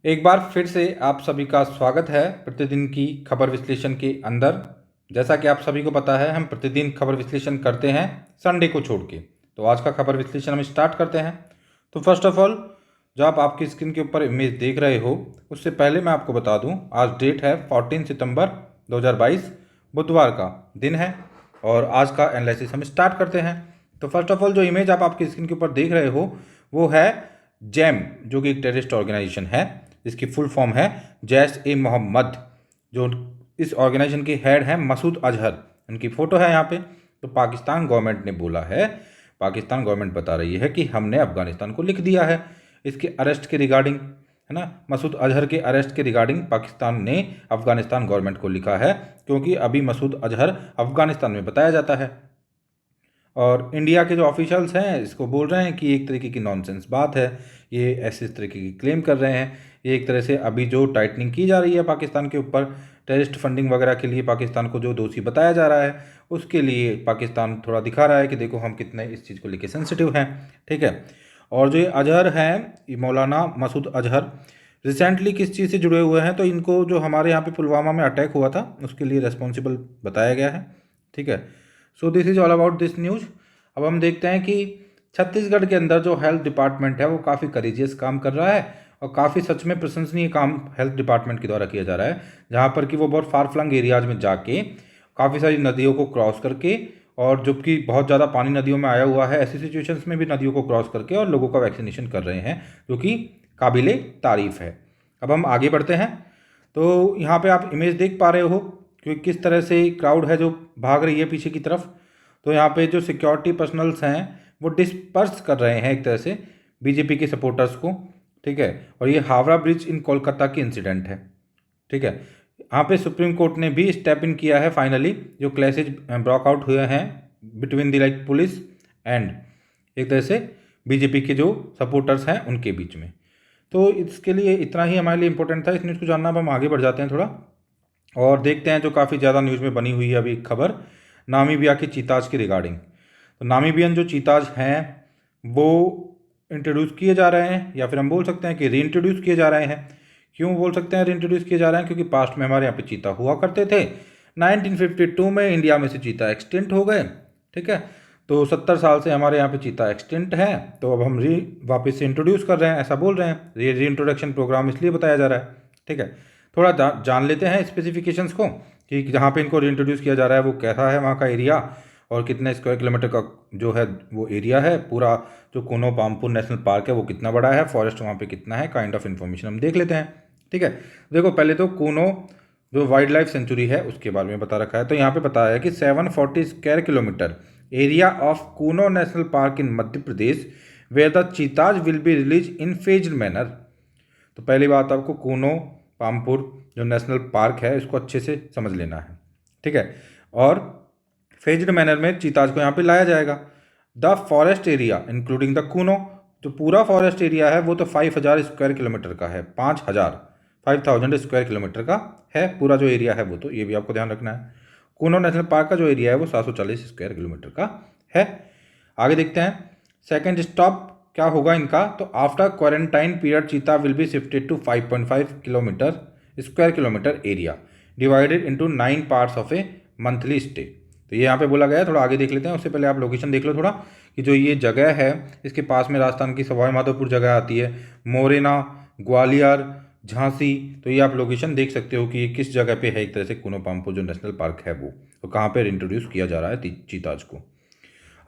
एक बार फिर से आप सभी का स्वागत है प्रतिदिन की खबर विश्लेषण के अंदर। जैसा कि आप सभी को पता है, हम प्रतिदिन खबर विश्लेषण करते हैं संडे को छोड़ के। तो आज का खबर विश्लेषण हम स्टार्ट करते हैं। तो फर्स्ट ऑफ ऑल, जो आप आपकी स्क्रीन के ऊपर इमेज देख रहे हो, उससे पहले मैं आपको बता दूं, आज डेट है 14 सितंबर 2022, बुधवार का दिन है। और आज का एनालिसिस हम स्टार्ट करते हैं। तो फर्स्ट ऑफ ऑल, जो इमेज आप आपकी स्क्रीन के ऊपर देख रहे हो वो है जैम, जो कि एक टेररिस्ट ऑर्गेनाइजेशन है, जिसकी फुल फॉर्म है जैश ए मोहम्मद। जो इस ऑर्गेनाइजेशन के हेड हैं मसूद अजहर, उनकी फ़ोटो है यहाँ पे। तो पाकिस्तान गवर्नमेंट ने बोला है, पाकिस्तान गवर्नमेंट बता रही है कि हमने अफगानिस्तान को लिख दिया है इसके अरेस्ट के रिगार्डिंग, है ना। मसूद अजहर के अरेस्ट के रिगार्डिंग पाकिस्तान ने अफगानिस्तान गवर्नमेंट को लिखा है, क्योंकि अभी मसूद अजहर अफगानिस्तान में बताया जाता है। और इंडिया के जो ऑफिशियल्स हैं इसको बोल रहे हैं कि एक तरीके की नॉनसेंस बात है, ये ऐसे इस तरीके की क्लेम कर रहे हैं। ये एक तरह से अभी जो टाइटनिंग की जा रही है पाकिस्तान के ऊपर, टेररिस्ट फंडिंग वगैरह के लिए पाकिस्तान को जो दोषी बताया जा रहा है, उसके लिए पाकिस्तान थोड़ा दिखा रहा है कि देखो हम कितने इस चीज़ को लेकर सेंसिटिव हैं। ठीक है। और जो ये अजहर हैं, मौलाना मसूद अजहर, रिसेंटली किस चीज़ से जुड़े हुए हैं, तो इनको जो हमारे यहाँ पे पुलवामा में अटैक हुआ था उसके लिए रिस्पॉन्सिबल बताया गया है। ठीक है। So this is all about this news. अब हम देखते हैं कि छत्तीसगढ़ के अंदर जो हेल्थ डिपार्टमेंट है वो काफ़ी करेजियस काम कर रहा है, और काफ़ी सच में प्रशंसनीय काम हेल्थ डिपार्टमेंट के द्वारा किया जा रहा है, जहाँ पर कि वो बहुत फार फ्लंग एरियाज में जाके काफ़ी सारी नदियों को क्रॉस करके, और जबकि बहुत ज़्यादा पानी नदियों में आया हुआ है, ऐसी सिचुएशंस में भी नदियों को क्रॉस करके और लोगों का वैक्सीनेशन कर रहे हैं, जो कि काबिले तारीफ़ है। अब हम आगे बढ़ते हैं। तो यहाँ पे आप इमेज देख पा रहे हो कि किस तरह से क्राउड है जो भाग रही है पीछे की तरफ। तो यहाँ पे जो सिक्योरिटी पर्सनल्स हैं वो डिस्पर्स कर रहे हैं एक तरह से बीजेपी के सपोर्टर्स को। ठीक है। और ये हावड़ा ब्रिज इन कोलकाता की इंसिडेंट है। ठीक है। यहाँ पे सुप्रीम कोर्ट ने भी स्टेप इन किया है फाइनली, जो क्लैशेज ब्रेकआउट हुए हैं between the like police and एक तरह से बीजेपी के जो सपोर्टर्स हैं उनके बीच में। तो इसके लिए इतना ही हमारे लिए इंपॉर्टेंट था इस न्यूज़ को जानना। अब हम आगे बढ़ जाते हैं थोड़ा और देखते हैं जो काफ़ी ज़्यादा न्यूज़ में बनी हुई है अभी खबर, नामीबिया के चीताज की रिगार्डिंग। तो नामीबियन जो चीताज हैं वो इंट्रोड्यूस किए जा रहे हैं, या फिर हम बोल सकते हैं कि री इंट्रोड्यूस किए जा रहे हैं। क्यों बोल सकते हैं री इंट्रोड्यूस किए जा रहे हैं? क्योंकि पास्ट में हमारे यहाँ पे चीता हुआ करते थे। 1952 में इंडिया में से चीता एक्सटिंक्ट हो गए। ठीक है। तो 70 साल से हमारे यहाँ पे चीता एक्सटिंक्ट है, तो अब हम वापस से इंट्रोड्यूस कर रहे हैं, ऐसा बोल रहे हैं। ये री इंट्रोडक्शन प्रोग्राम इसलिए बताया जा रहा है। ठीक है। थोड़ा जान लेते हैं स्पेसिफिकेशंस को कि जहाँ पे इनको री इंट्रोड्यूस किया जा रहा है वो कैसा है, वहाँ का एरिया, और कितने स्क्वायर किलोमीटर का जो है वो एरिया है। पूरा जो कूनो पामपुर नेशनल पार्क है वो कितना बड़ा है, फॉरेस्ट वहाँ पे कितना है, काइंड ऑफ इन्फॉर्मेशन हम देख लेते हैं। ठीक है। देखो, पहले तो कूनो जो वाइल्ड लाइफ सेंचुरी है उसके बारे में बता रखा है। तो यहाँ पे बताया है कि 740 square kilometre area of Kuno national park in Madhya Pradesh where the cheetahs will be release in phased manner. तो पहली बात, आपको कूनो पामपुर जो नेशनल पार्क है इसको अच्छे से समझ लेना है। ठीक है। और फेज्ड मैनर में चीताज को यहाँ पे लाया जाएगा। The forest area including the Kuno, जो पूरा फॉरेस्ट एरिया है वो तो 5000 स्क्वायर किलोमीटर का है। 5000 स्क्वायर किलोमीटर का है पूरा जो एरिया है वो, तो ये भी आपको ध्यान रखना है। कूनो नेशनल पार्क का जो एरिया है वो 740 स्क्वायर किलोमीटर का है। आगे देखते हैं सेकेंड स्टॉप क्या होगा इनका। तो after quarantine period cheetah will be shifted to 5.5 kilometre square kilometre area divided into 9 parts of a monthly stay. तो ये यहाँ पे बोला गया है। थोड़ा आगे देख लेते हैं, उससे पहले आप लोकेशन देख लो थोड़ा, कि जो ये जगह है इसके पास में राजस्थान की सवाई माधोपुर जगह आती है, मोरेना, ग्वालियर, झांसी। तो ये आप लोकेशन देख सकते हो कि ये किस जगह पे है। एक तरह से कूनो पामपुर जो नेशनल पार्क है वो, तो कहाँ पर इंट्रोड्यूस किया जा रहा है चीताज को।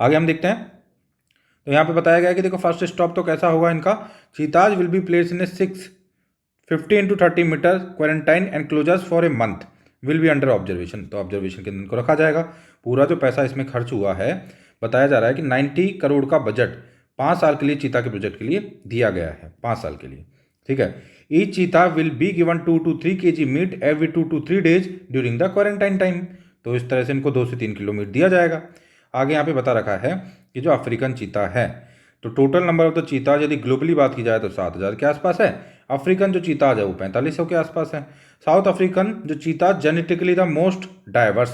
आगे हम देखते हैं। तो यहाँ पे बताया गया है कि देखो, फर्स्ट स्टॉप तो कैसा होगा इनका, cheetahs will be place in a 650 into 30 metre quarantine enclosures for a month will be under observation. तो ऑब्जर्वेशन के अंदर इनको रखा जाएगा। पूरा जो पैसा इसमें खर्च हुआ है, बताया जा रहा है कि 90 करोड़ का बजट 5 साल के लिए चीता के प्रोजेक्ट के लिए दिया गया है, 5 साल के लिए। ठीक है। Each cheetah will be given 2 to 3 kg meat every 2 to 3 days during the quarantine time. तो इस तरह से इनको 2 से 3 किलो मीट दिया जाएगा। आगे यहाँ पे बता रखा है कि जो अफ्रीकन चीता है, तो टोटल नंबर ऑफ द चीताज यदि ग्लोबली बात की जाए तो 7000 के आसपास है। अफ्रीकन जो चीताज है वो 4500 के आसपास है। साउथ अफ्रीकन जो चीताज जेनेटिकली द मोस्ट डाइवर्स,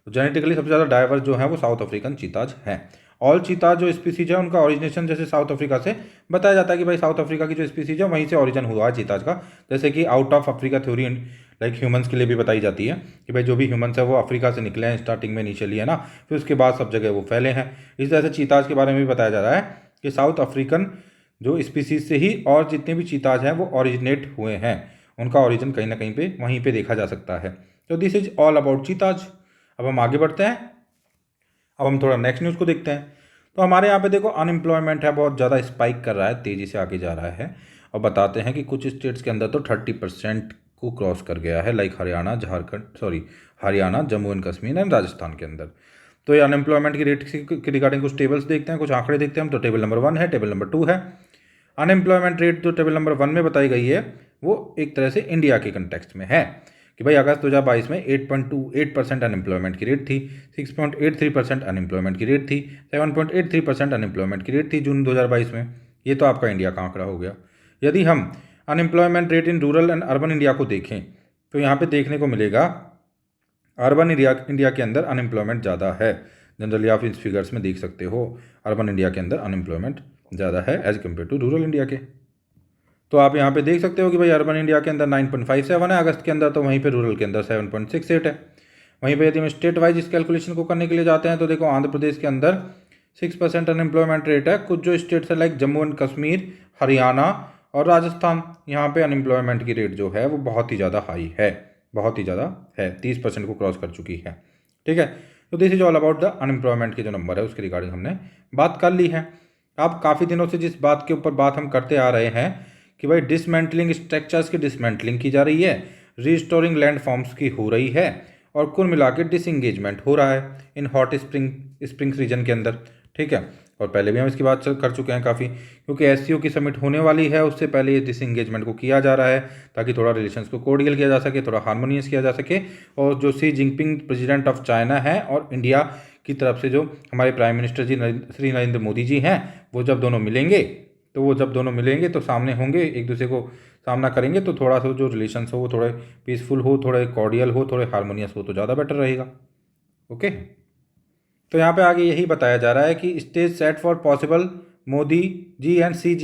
तो जेनेटिकली सबसे ज़्यादा डाइवर्स जो है वो साउथ अफ्रीकन चीताज हैं। ऑल चीता जो स्पीसीज है उनका ओरिजिनेशन जैसे साउथ अफ्रीका से बताया जाता है कि भाई साउथ अफ्रीका की जो स्पीसीज है वहीं से ओरिजिन हुआ है चीताज का। जैसे कि out of Africa theory like humans के लिए भी बताई जाती है कि भाई जो भी ह्यूमंस है वो अफ्रीका से निकले हैं स्टार्टिंग में इनिशियली, है ना, फिर उसके बाद सब जगह वो फैले हैं। इस तरह से चीताज के बारे में भी बताया जा रहा है कि साउथ अफ्रीकन जो स्पीसीज से ही और जितने भी चीताज हैं वो ओरिजिनेट हुए हैं, उनका ओरिजिन कहीं ना कहीं पे वहीं पे देखा जा सकता है। तो दिस इज ऑल अबाउट चीताज। अब हम आगे बढ़ते हैं, अब हम थोड़ा नेक्स्ट न्यूज़ को देखते हैं। तो हमारे यहाँ पे देखो अनएम्प्लॉयमेंट है बहुत ज़्यादा स्पाइक कर रहा है, तेज़ी से आगे जा रहा है। और बताते हैं कि कुछ स्टेट्स के अंदर तो 30% को क्रॉस कर गया है, like Haryana, Haryana, Jammu and Kashmir and Rajasthan के अंदर। तो ये अनएम्प्लॉयमेंट की रेट के रिगार्डिंग कुछ टेबल्स देखते हैं, कुछ आंकड़े देखते हैं हम। तो टेबल नंबर 1 है, टेबल नंबर 2 है। अनएम्प्लॉयमेंट रेट जो टेबल नंबर 1 में बताई गई है वो एक तरह से इंडिया के कंटेक्स्ट में है कि भाई अगस्त 2022 में 8.28% अनएम्प्लॉयमेंट की रेट थी, 6.83% अनएम्प्लॉयमेंट की रेट थी, 7.83% अनएम्प्लॉयमेंट की रेट थी जून 2022 में। ये तो आपका इंडिया का आंकड़ा हो गया। यदि हम unemployment rate in rural and urban India को देखें तो यहाँ पे देखने को मिलेगा अर्बन इंडिया के अंदर अनएम्प्लॉयमेंट ज़्यादा है। जनरली आप इस फिगर्स में देख सकते हो अर्बन इंडिया के अंदर अनएम्प्लॉयमेंट ज़्यादा है as compare to rural India के। तो आप यहाँ पे देख सकते हो कि भाई अर्बन इंडिया के अंदर 9.57 है अगस्त के अंदर, तो वहीं पे रूरल के अंदर 7.68 है। वहीं पे यदि हम स्टेट वाइज इस कैलकुलेशन को करने के लिए जाते हैं तो देखो आंध्र प्रदेश के अंदर 6% अनएम्प्लॉयमेंट रेट है। कुछ जो स्टेट्स है लाइक जम्मू एंड कश्मीर, हरियाणा और राजस्थान, यहाँ पे अनएम्प्लॉयमेंट की रेट जो है वो बहुत ही ज़्यादा हाई है, बहुत ही ज़्यादा है, 30% को क्रॉस कर चुकी है। ठीक है, तो this is all about the unemployment के जो नंबर है उसके रिगार्डिंग हमने बात कर ली है। अब काफ़ी दिनों से जिस बात के ऊपर बात हम करते आ रहे हैं कि भाई डिसमेंटलिंग स्ट्रक्चर्स की डिसमेंटलिंग की जा रही है, रिस्टोरिंग लैंड फॉर्म्स की हो रही है और कुल मिला के डिसंगेजमेंट हो रहा है इन हॉट स्प्रिंग्स रीजन के अंदर। ठीक है, और पहले भी हम इसकी बात कर चुके हैं काफ़ी, क्योंकि एससीओ की समिट होने वाली है उससे पहले ये डिसंगेजमेंट को किया जा रहा है ताकि थोड़ा रिलेशंस को कोर्डियल किया जा सके, थोड़ा हार्मोनियस किया जा सके। और जो Xi Jinping president of China है और इंडिया की तरफ से जो हमारे प्राइम मिनिस्टर जी श्री नरेंद्र मोदी जी हैं, वो जब दोनों मिलेंगे तो सामने होंगे, एक दूसरे को सामना करेंगे, तो थोड़ा सा जो रिलेशंस हो वो थोड़े पीसफुल हो, थोड़े कॉर्डियल हो, थोड़े हार्मोनियस हो तो ज़्यादा बेटर रहेगा। ओके, तो यहाँ पे आगे यही बताया जा रहा है कि stage set for possible Modi ji and Xi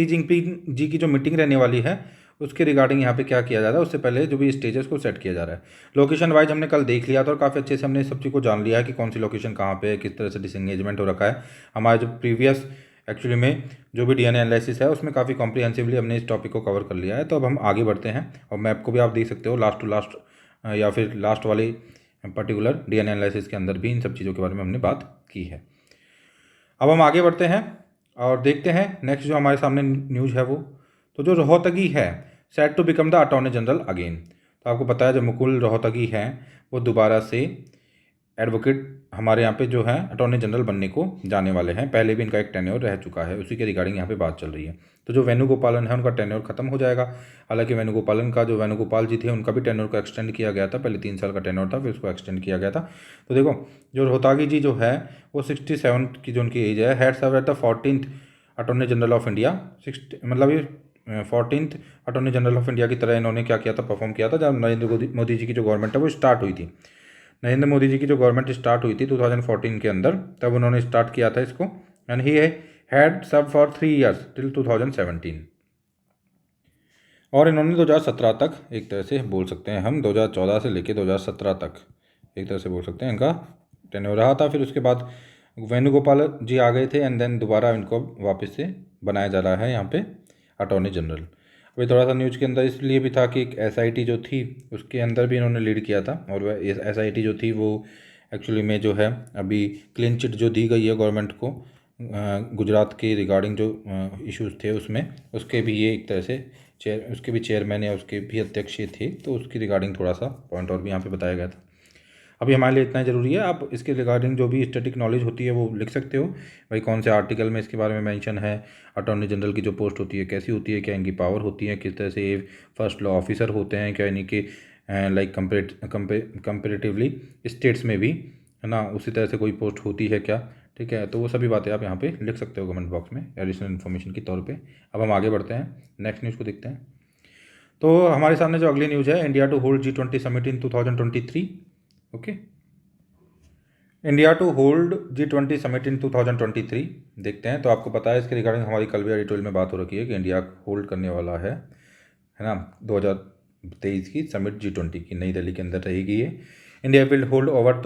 Jinping ji की जो मीटिंग रहने वाली है उसके रिगार्डिंग यहाँ पे क्या किया जा रहा है, उससे पहले जो भी स्टेजेस को सेट किया जा रहा है। लोकेशन वाइज हमने कल देख लिया था और काफ़ी अच्छे से हमने सब चीज़ को जान लिया है कि कौन सी लोकेशन कहाँ पे है, किस तरह से डिसंगेजमेंट हो रखा है। हमारा जो प्रीवियस एक्चुअली में जो भी डीएनए एनालिसिस है उसमें काफ़ी कॉम्प्रिहेंसिवली हमने इस टॉपिक को कवर कर लिया है। तो अब हम आगे बढ़ते हैं और मैप को भी आप देख सकते हो लास्ट टू लास्ट या फिर लास्ट वाली पर्टिकुलर डीएनए एनालिसिस के अंदर भी इन सब चीज़ों के बारे में हमने बात की है। अब हम आगे बढ़ते हैं और देखते हैं नेक्स्ट जो हमारे सामने न्यूज़ है वो, तो जो रोहतगी है set to become the attorney general again. तो आपको पता है जो मुकुल रोहतगी हैं वो दोबारा से एडवोकेट हमारे यहाँ पे जो है अटॉर्नी जनरल बनने को जाने वाले हैं। पहले भी इनका एक टेन्योर रह चुका है, उसी के रिगार्डिंग यहाँ पे बात चल रही है। तो जो वेणुगोपालन है उनका टेन्योर खत्म हो जाएगा। हालांकि वेणुगोपालन का जो वेणुगोपाल जी थे उनका भी टेन्योर को एक्सटेंड किया गया था, पहले 3 साल का टेन्योर था फिर उसको एक्सटेंड किया गया था। तो देखो जो रोहतागी जी जो है वो 67 की जो उनकी एज है, he'd serve at the 14th attorney general of India. 60 मतलब ये 14th attorney general of India की तरह इन्होंने क्या किया था, परफॉर्म किया था जब नरेंद्र मोदी जी की जो गवर्नमेंट है वो स्टार्ट हुई थी। नरेंद्र मोदी जी की जो गवर्नमेंट स्टार्ट हुई थी 2014 के अंदर, तब उन्होंने स्टार्ट किया था इसको and he had served for 3 years till 2017। और इन्होंने 2017 तक एक तरह से बोल सकते हैं हम 2014 से लेकर 2017 तक एक तरह से बोल सकते हैं इनका टेन्योर रहा था। फिर उसके बाद वेणुगोपाल जी आ गए थे एंड देन दोबारा इनको वापस से बनाया जा रहा है यहाँ पे अटॉर्नी जनरल। अभी थोड़ा सा न्यूज़ के अंदर इसलिए भी था कि एक एसआईटी जो थी उसके अंदर भी इन्होंने लीड किया था और वह एसआईटी जो थी वो एक्चुअली में जो है अभी क्लीन चिट जो दी गई है गवर्नमेंट को गुजरात के रिगार्डिंग जो इश्यूज थे उसमें, उसके भी ये एक तरह से उसके भी चेयरमैन या उसके भी अध्यक्ष थे, तो उसकी रिगार्डिंग थोड़ा सा पॉइंट और भी यहाँ पे बताया गया था। अभी हमारे लिए इतना ज़रूरी है, आप इसके रिगार्डिंग जो भी स्टैटिक नॉलेज होती है वो लिख सकते हो भाई कौन से आर्टिकल में इसके बारे में मेंशन है, अटॉर्नी जनरल की जो पोस्ट होती है कैसी होती है, क्या इनकी पावर होती है, किस तरह से ये फर्स्ट लॉ ऑफिसर होते हैं, क्या इन्हीं के लाइक कंपेरेटिवली स्टेट्स में भी है ना उसी तरह से कोई पोस्ट होती है क्या। ठीक है, तो वो सभी बातें आप यहाँ पे लिख सकते हो कमेंट बॉक्स में एडिशनल इन्फॉर्मेशन के तौर पे। अब हम आगे बढ़ते हैं, नेक्स्ट न्यूज़ को देखते हैं। तो हमारे सामने जो अगली न्यूज़ है, India to hold G20 summit in 2023। Okay, India to hold G20 summit in 2023 देखते हैं। तो आपको पता है इसके रिगार्डिंग हमारी कल भी एडिटोरियल में बात हो रखी है कि इंडिया होल्ड करने वाला है ना 2023 की समिट G20 की नई दिल्ली के अंदर रहेगी ये। India will hold over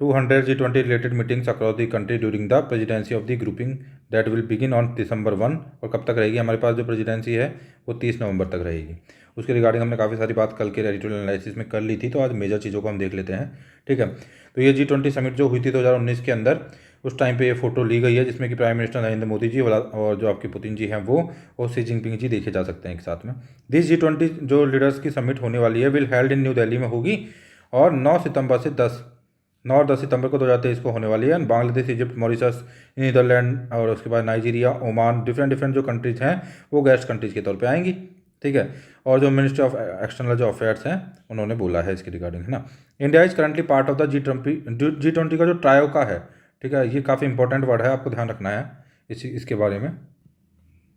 200 G20 related meetings across the country during the presidency of the grouping that will begin on December 1। और कब तक रहेगी हमारे पास जो प्रेसिडेंसी है वो 30 नवंबर तक रहेगी। उसके रिगार्डिंग हमने काफ़ी सारी बात कल के एडिटोरियल एनालिसिस में कर ली थी, तो आज मेजर चीज़ों को हम देख लेते हैं। ठीक है, तो ये G20 समिट जो हुई थी 2019 के अंदर, उस टाइम पे ये फोटो ली गई है जिसमें कि प्राइम मिनिस्टर नरेंद्र मोदी जी और जो आपके पुतिन जी हैं वो और सी जिनपिंग जी देखे जा सकते हैं एक साथ में। दिस G20 जो लीडर्स की समिट होने वाली है will held in new Delhi में होगी और 9 और 10 सितंबर को 2023 को होने वाली है। बांग्लादेश, इजिप्ट, मॉरिशस, नीदरलैंड और उसके बाद नाइजीरिया, ओमान, डिफरेंट जो कंट्रीज़ हैं वो गेस्ट कंट्रीज़ के तौर पे आएंगी। ठीक है, और जो मिनिस्ट्री ऑफ एक्सटर्नल जो अफेयर्स हैं उन्होंने बोला है इसके रिगार्डिंग, है ना। India is currently part of the G20 का जो ट्रायोका है। ठीक है, ये काफ़ी इंपॉर्टेंट वर्ड है, आपको ध्यान रखना है इसके बारे में।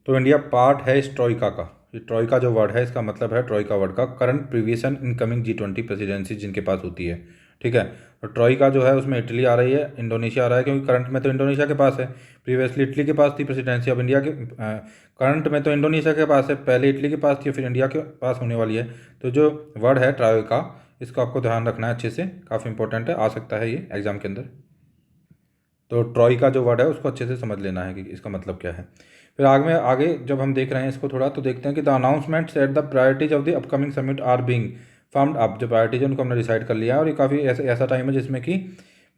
तो इंडिया पार्ट है इस ट्रोइका का। ये ट्रोइका जो वर्ड है इसका मतलब है ट्रोइका वर्ड का current, previous and incoming G20 presidency जिनके पास होती है। ठीक है, तो ट्रोइका जो है उसमें इटली आ रही है, इंडोनेशिया आ रहा है, क्योंकि करंट में तो इंडोनेशिया के पास है, प्रीवियसली इटली के पास थी प्रेसिडेंसी। अब इंडिया के करंट में तो इंडोनेशिया के पास है, पहले इटली के पास थी, फिर इंडिया के पास होने वाली है। तो जो वर्ड है ट्रोइका, इसको आपको ध्यान रखना है अच्छे से, काफ़ी इंपॉर्टेंट है, आ सकता है ये एग्जाम के अंदर। तो ट्रॉइका जो वर्ड है उसको अच्छे से समझ लेना है कि इसका मतलब क्या है। फिर आगे जब हम देख रहे हैं इसको थोड़ा, तो देखते हैं कि the announcement set the priorities of the upcoming summit are being firmed up. जो प्रायोरिटीज है उनको हमने डिसाइड कर लिया है, और ये काफ़ी ऐसा टाइम है जिसमें कि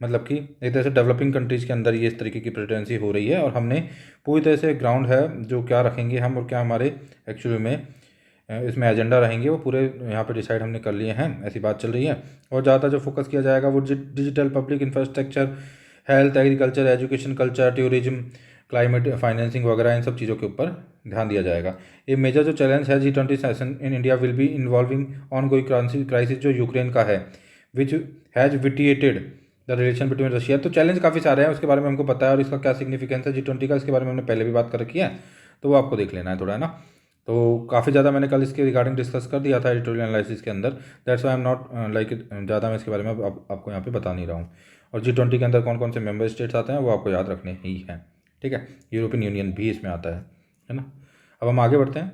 मतलब कि एक तरह से डेवलपिंग कंट्रीज़ के अंदर ये इस तरीके की प्रेसिडेंसी हो रही है, और हमने पूरी तरह से ग्राउंड है जो क्या रखेंगे हम और क्या हमारे एक्चुअली में इसमें एजेंडा रहेंगे वो पूरे यहाँ पे डिसाइड हमने कर लिए हैं, ऐसी बात चल रही है। और ज़्यादा जो फोकस किया जाएगा वो digital public infrastructure, health, agriculture, education, culture, tourism, climate financing वगैरह, इन सब चीज़ों के ऊपर ध्यान दिया जाएगा। ये मेजर जो चैलेंज है G20 session in India will be involving ongoing crisis जो यूक्रेन का है, which has vitiated the relation between Russia. तो चैलेंज काफ़ी सारे हैं, उसके बारे में हमको पता है, और इसका क्या सिग्निफिकेंस है G20 का, इसके बारे में हमने पहले भी बात कर रखी है, तो वो आपको देख लेना है थोड़ा, है ना। तो काफ़ी ज़्यादा मैंने कल इसके रिगार्डिंग डिस्कस कर दिया था एडिटोरियल एनालिसिस के अंदर, that's why I am not like ज़्यादा मैं इसके बारे में आपको यहाँ पे बता नहीं रहा हूँ। और G20 के अंदर कौन कौन से मेंबर स्टेट्स आते हैं वो आपको याद रखने ही हैं। ठीक है, यूरोपियन यूनियन भी इसमें आता है ना। अब हम आगे बढ़ते हैं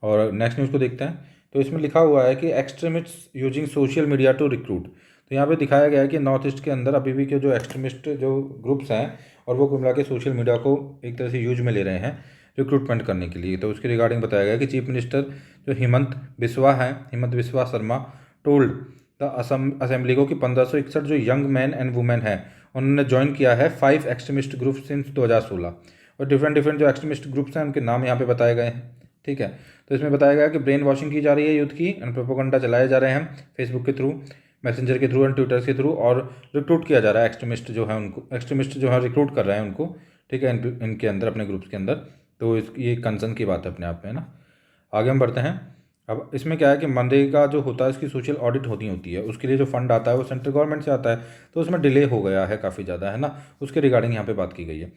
और नेक्स्ट न्यूज़ को देखते हैं। तो इसमें लिखा हुआ है कि extremists using social media to recruit. तो यहाँ पे दिखाया गया है कि नॉर्थ ईस्ट के अंदर अभी भी के जो एक्सट्रीमिस्ट जो ग्रुप्स हैं और वो कुल मिला के सोशल मीडिया को एक तरह से यूज में ले रहे हैं रिक्रूटमेंट करने के लिए। तो उसके रिगार्डिंग बताया गया कि चीफ मिनिस्टर जो Himanta Biswa Sharma told the assembly को कि 1561 जो यंग मैन एंड वुमेन हैं उन्होंने ज्वाइन किया है 5 एक्सट्रीमिस्ट ग्रुप सिंस 2016। और डिफरेंट जो एक्सट्रीमिस्ट ग्रुप्स हैं उनके नाम यहाँ पे बताए गए हैं। ठीक है, तो इसमें बताया गया कि ब्रेन वॉशिंग की जा रही है यूथ की, एंड प्रोपोगंडा चलाए जा रहे हैं फेसबुक के थ्रू, मैसेंजर के थ्रू एंड ट्विटर के थ्रू, और रिक्रूट किया जा रहा है एक्सट्रीमिस्ट जो है रिक्रूट कर रहे हैं उनको। ठीक है, इनके अंदर अपने ग्रुप्स के अंदर। तो ये कंसर्न की बात है अपने आप में, है ना। आगे हम बढ़ते हैं। अब इसमें क्या है कि मनरेगा जो होता है इसकी सोशल ऑडिट होती है, उसके लिए जो फंड आता है वो सेंट्रल गवर्नमेंट से आता है, तो उसमें डिले हो गया है काफ़ी ज़्यादा, है ना। उसके रिगार्डिंग यहाँ पे बात की गई है।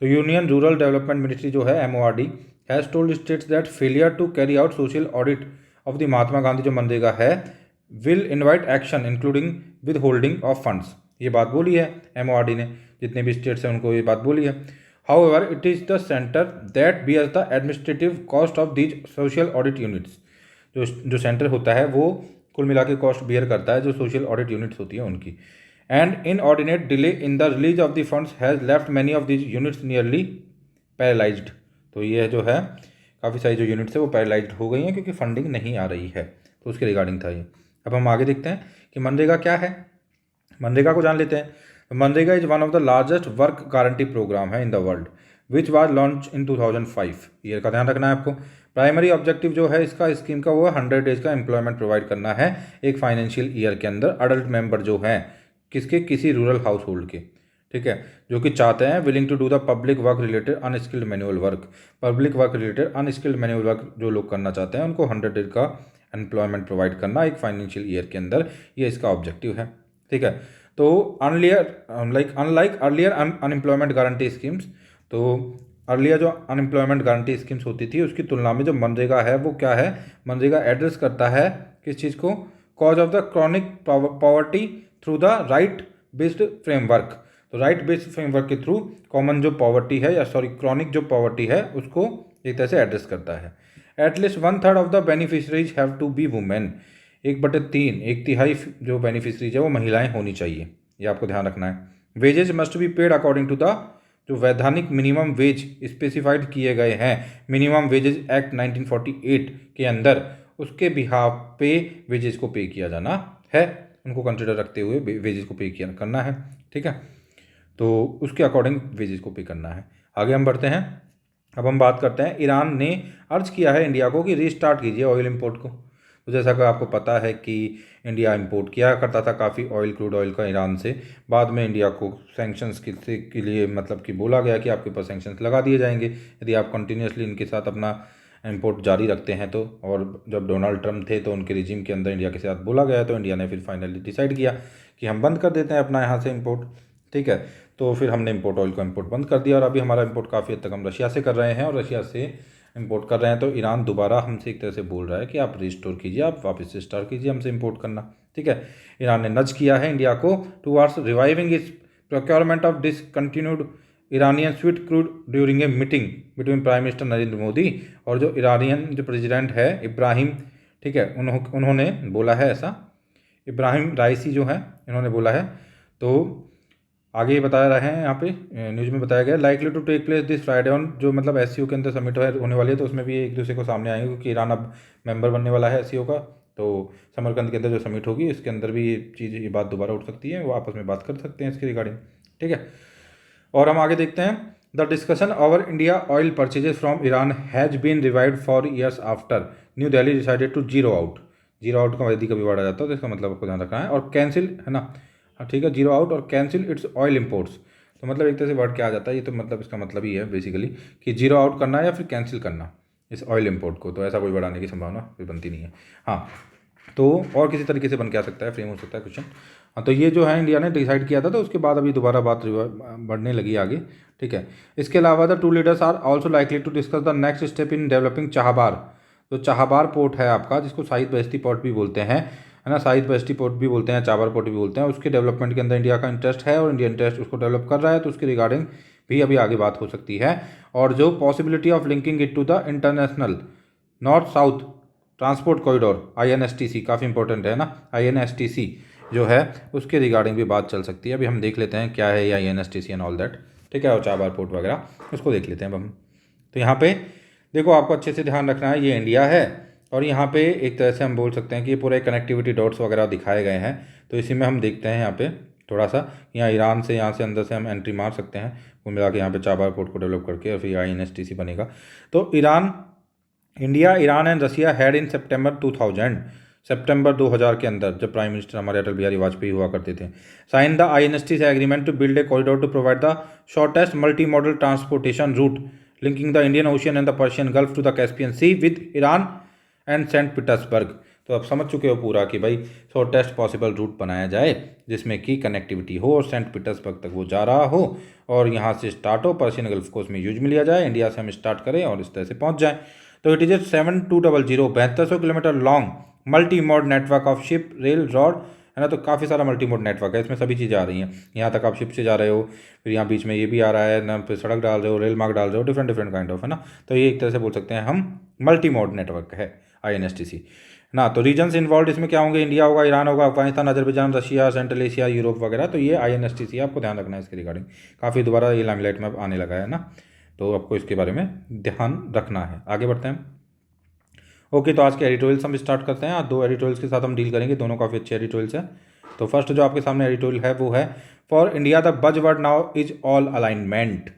तो यूनियन रूरल डेवलपमेंट मिनिस्ट्री जो है MORD has told states that failure to carry out social audit of the Mahatma Gandhi जो मनरेगा है will invite action including withholding of funds. ये बात बोली है MORD ने, जितने भी स्टेट्स हैं उनको ये बात बोली है। However, it is the center that bears the administrative cost of these social audit units। जो सेंटर होता है वो कुल मिला के कॉस्ट बियर करता है जो सोशल ऑडिट यूनिट्स होती है उनकी। And inordinate delay in the release of the funds has left many of these units nearly paralysed. तो ये जो है काफ़ी सारी जो यूनिट्स है वो पैरालाइज्ड हो गई हैं क्योंकि फंडिंग नहीं आ रही है। तो उसके रिगार्डिंग था ये। अब हम आगे देखते हैं कि मनरेगा क्या है, मनरेगा को जान लेते हैं। MNREGA is one of the largest work guarantee programme है in the world which was launch in 2005। Year का ध्यान रखना है आपको। प्राइमरी ऑब्जेक्टिव जो है इसका स्कीम का वो 100 डेज का एम्प्लॉयमेंट प्रोवाइड करना है एक फाइनेंशियल ईयर के अंदर अडल्ट मेंबर जो हैं किसके, किसी रूरल हाउस होल्ड के। ठीक है, जो कि चाहते हैं willing to do the public work related unskilled manual work. Public work related unskilled manual work जो लोग करना चाहते हैं उनको 100 डेज का एम्प्लॉयमेंट प्रोवाइड करना एक फाइनेंशियल ईयर के अंदर, ये इसका ऑब्जेक्टिव है। ठीक है, तो unlike earlier unemployment guarantee schemes, तो अर्लियर जो अनएम्प्लॉयमेंट गारंटी स्कीम्स होती थी उसकी तुलना में जो मनरेगा है वो क्या है, मनरेगा एड्रेस करता है किस चीज़ को, cause of the chronic poverty through the right based framework. तो राइट बेस्ड फ्रेमवर्क के थ्रू कॉमन जो पॉवर्टी है, या सॉरी क्रॉनिक जो पॉवर्टी है, उसको एक तरह से एड्रेस करता है। At least 1/3 of the beneficiaries have to be women. 1/3, 1/3 जो बेनिफिशरीज है वो महिलाएं होनी चाहिए, ये आपको ध्यान रखना है। Wages must be paid according to the जो वैधानिक मिनिमम वेज स्पेसिफाइड किए गए हैं मिनिमम वेजेज एक्ट 1948 के अंदर, उसके बिहाफ पे वेजेस को पे किया जाना है, उनको कंसिडर रखते हुए वेजेस को पे किया करना है, ठीक है। तो उसके अकॉर्डिंग वेजेस को पे करना है। आगे हम बढ़ते हैं। अब हम बात करते हैं, ईरान ने अर्ज किया है इंडिया को कि रीस्टार्ट कीजिए ऑयल इंपोर्ट को। तो जैसा कि आपको पता है कि इंडिया इंपोर्ट किया करता था काफ़ी ऑयल, क्रूड ऑयल का ईरान से। बाद में इंडिया को सैंक्शंस के लिए मतलब कि बोला गया कि आपके पास सैंक्शंस लगा दिए जाएंगे यदि आप कंटिन्यूसली इनके साथ अपना इंपोर्ट जारी रखते हैं तो। और जब डोनाल्ड ट्रम्प थे तो उनके रिजीम के अंदर इंडिया के साथ बोला गया, तो इंडिया ने फिर फाइनली डिसाइड किया कि हम बंद कर देते हैं अपना यहाँ से इंपोर्ट, ठीक है। तो फिर हमने इंपोर्ट ऑयल को इंपोर्ट बंद कर दिया, और अभी हमारा इंपोर्ट काफ़ी हद तक हम रशिया से कर रहे हैं, और रशिया से इंपोर्ट कर रहे हैं। तो ईरान दोबारा हमसे एक तरह से बोल रहा है कि आप रिस्टोर कीजिए, आप वापस से स्टार्ट कीजिए हमसे इंपोर्ट करना, ठीक है। ईरान ने नज किया है इंडिया को टुवर्ड्स रिवाइविंग इस procurement of discontinued Iranian sweet crude during a meeting between prime minister Narendra Modi और जो ईरानियन जो प्रेसिडेंट है इब्राहिम, ठीक है, उन्होंने बोला है ऐसा, इब्राहिम राइसी जो है इन्होंने बोला है। तो आगे बता रहे हैं यहाँ पे न्यूज़ में बताया गया likely to take place this Friday on, जो मतलब एससीओ के अंदर समिट होने वाली है, तो उसमें भी एक दूसरे को सामने आएंगे क्योंकि ईरान अब मेंबर बनने वाला है एससीओ का। तो समरकंद के अंदर जो समिट होगी इसके अंदर भी ये बात दोबारा उठ सकती है, वो आपस में बात कर सकते हैं इसके रिगार्डिंग, ठीक है। और हम आगे देखते हैं, the discussion over India oil purchases from Iran has been revived for years after New Delhi decided to zero out का यदि कभी वर्ड आ जाता है तो इसका मतलब आपको ध्यान रखना है, और कैंसिल है ना, हाँ ठीक है, जीरो आउट और कैंसिल इट्स ऑयल इंपोर्ट्स। तो मतलब एक तरह से वर्ड क्या आ जाता है, ये तो मतलब इसका मतलब ही है बेसिकली कि जीरो आउट करना या फिर कैंसिल करना इस ऑयल इंपोर्ट को। तो ऐसा कोई वर्ड आने की संभावना फिर बनती नहीं है। हाँ, तो और किसी तरीके से बन के आ सकता है, फ्रेम हो सकता है क्वेश्चन। हाँ, तो ये जो है इंडिया ने डिसाइड किया था, तो उसके बाद अभी दोबारा बात बढ़ने लगी आगे, ठीक है। इसके अलावा the two leaders are also likely to discuss the next step in developing Chabahar. तो चाहबार पोर्ट है आपका, जिसको शाहिद बहस्ती पोर्ट भी बोलते हैं, है ना, शाहिद बहस्ती पोर्ट भी बोलते हैं, चाहबार पोर्ट भी बोलते हैं। उसके डेवलपमेंट के अंदर इंडिया का इंटरेस्ट है और इंडिया इंटरेस्ट उसको डेवलप कर रहा है, तो उसके रिगार्डिंग भी अभी आगे बात हो सकती है। और जो possibility of linking it to the international north south transport corridor INSTC, काफ़ी इंपॉर्टेंट है ना, INSTC जो है उसके रिगार्डिंग भी बात चल सकती है। अभी हम देख लेते हैं क्या है ये INSTC एंड ऑल दैट, ठीक है, और चाहबार पोर्ट वगैरह उसको देख लेते हैं अब हम। तो यहाँ पे देखो आपको अच्छे से ध्यान रखना है, ये इंडिया है और यहाँ पे एक तरह से हम बोल सकते हैं कि ये पूरे कनेक्टिविटी डॉट्स वगैरह दिखाए गए हैं। तो इसी में हम देखते हैं यहाँ पे थोड़ा सा, यहाँ ईरान से यहाँ से अंदर से हम एंट्री मार सकते हैं, कुल मिला के यहाँ पे चाहबार पोर्ट को डेवलप करके और फिर INSTC बनेगा। तो India, Iran and Russia had in सितंबर 2000 के अंदर, जब प्राइम मिनिस्टर हमारे अटल बिहारी वाजपेयी हुआ करते थे, sign the INSTC agreement to build a corridor to provide the shortest multi modal transportation route linking the Indian Ocean and the Persian Gulf to the Caspian Sea with Iran and Saint Petersburg. तो आप समझ चुके हो पूरा कि भाई shortest possible root बनाया जाए जिसमें कि कनेक्टिविटी हो और सेंट पीटर्सबर्ग तक वो जा रहा हो और यहाँ से स्टार्ट हो, पर्शियन गल्फ को उसमें यूज में लिया जाए, इंडिया से हम स्टार्ट करें और इस तरह से पहुँच जाए। तो it is a 7200 7200 kilometre long multi mode network of ship rail road, है ना। तो काफ़ी सारा मल्टी मोड नेटवर्क है, इसमें सभी चीज़ें आ रही हैं। यहाँ तक आप शिप से जा रहे हो, फिर यहाँ बीच में ये भी आ रहा है ना, फिर सड़क डाल रहे हो, रेल मार्ग डाल रहे हो, डिफरेंट डिफरेंट काइंड ऑफ, है ना। तो ये एक तरह से बोल सकते हैं हम मल्टी मोड नेटवर्क है INSTC ना। तो रीजन्स इन्वॉल्व इसमें क्या होंगे, इंडिया होगा, ईरान होगा, Afghanistan, Azerbaijan, Russia, central Asia, Europe वगैरह। तो ये INSTC आपको ध्यान रखना है इसके रिगार्डिंग, काफ़ी दोबारा ये लाइमलाइट में आने लगा है ना, तो आपको इसके बारे में ध्यान रखना है। आगे बढ़ते हैं। ओके, तो आज के एडिटोरियल्स हम स्टार्ट करते हैं। आज 2 एडिटोरियल्स के साथ हम डील करेंगे, दोनों काफ़ी अच्छे एडिटोरियल्स हैं। तो फर्स्ट जो आपके सामने एडिटोरियल है वो है for India the buzzword now is all alignment.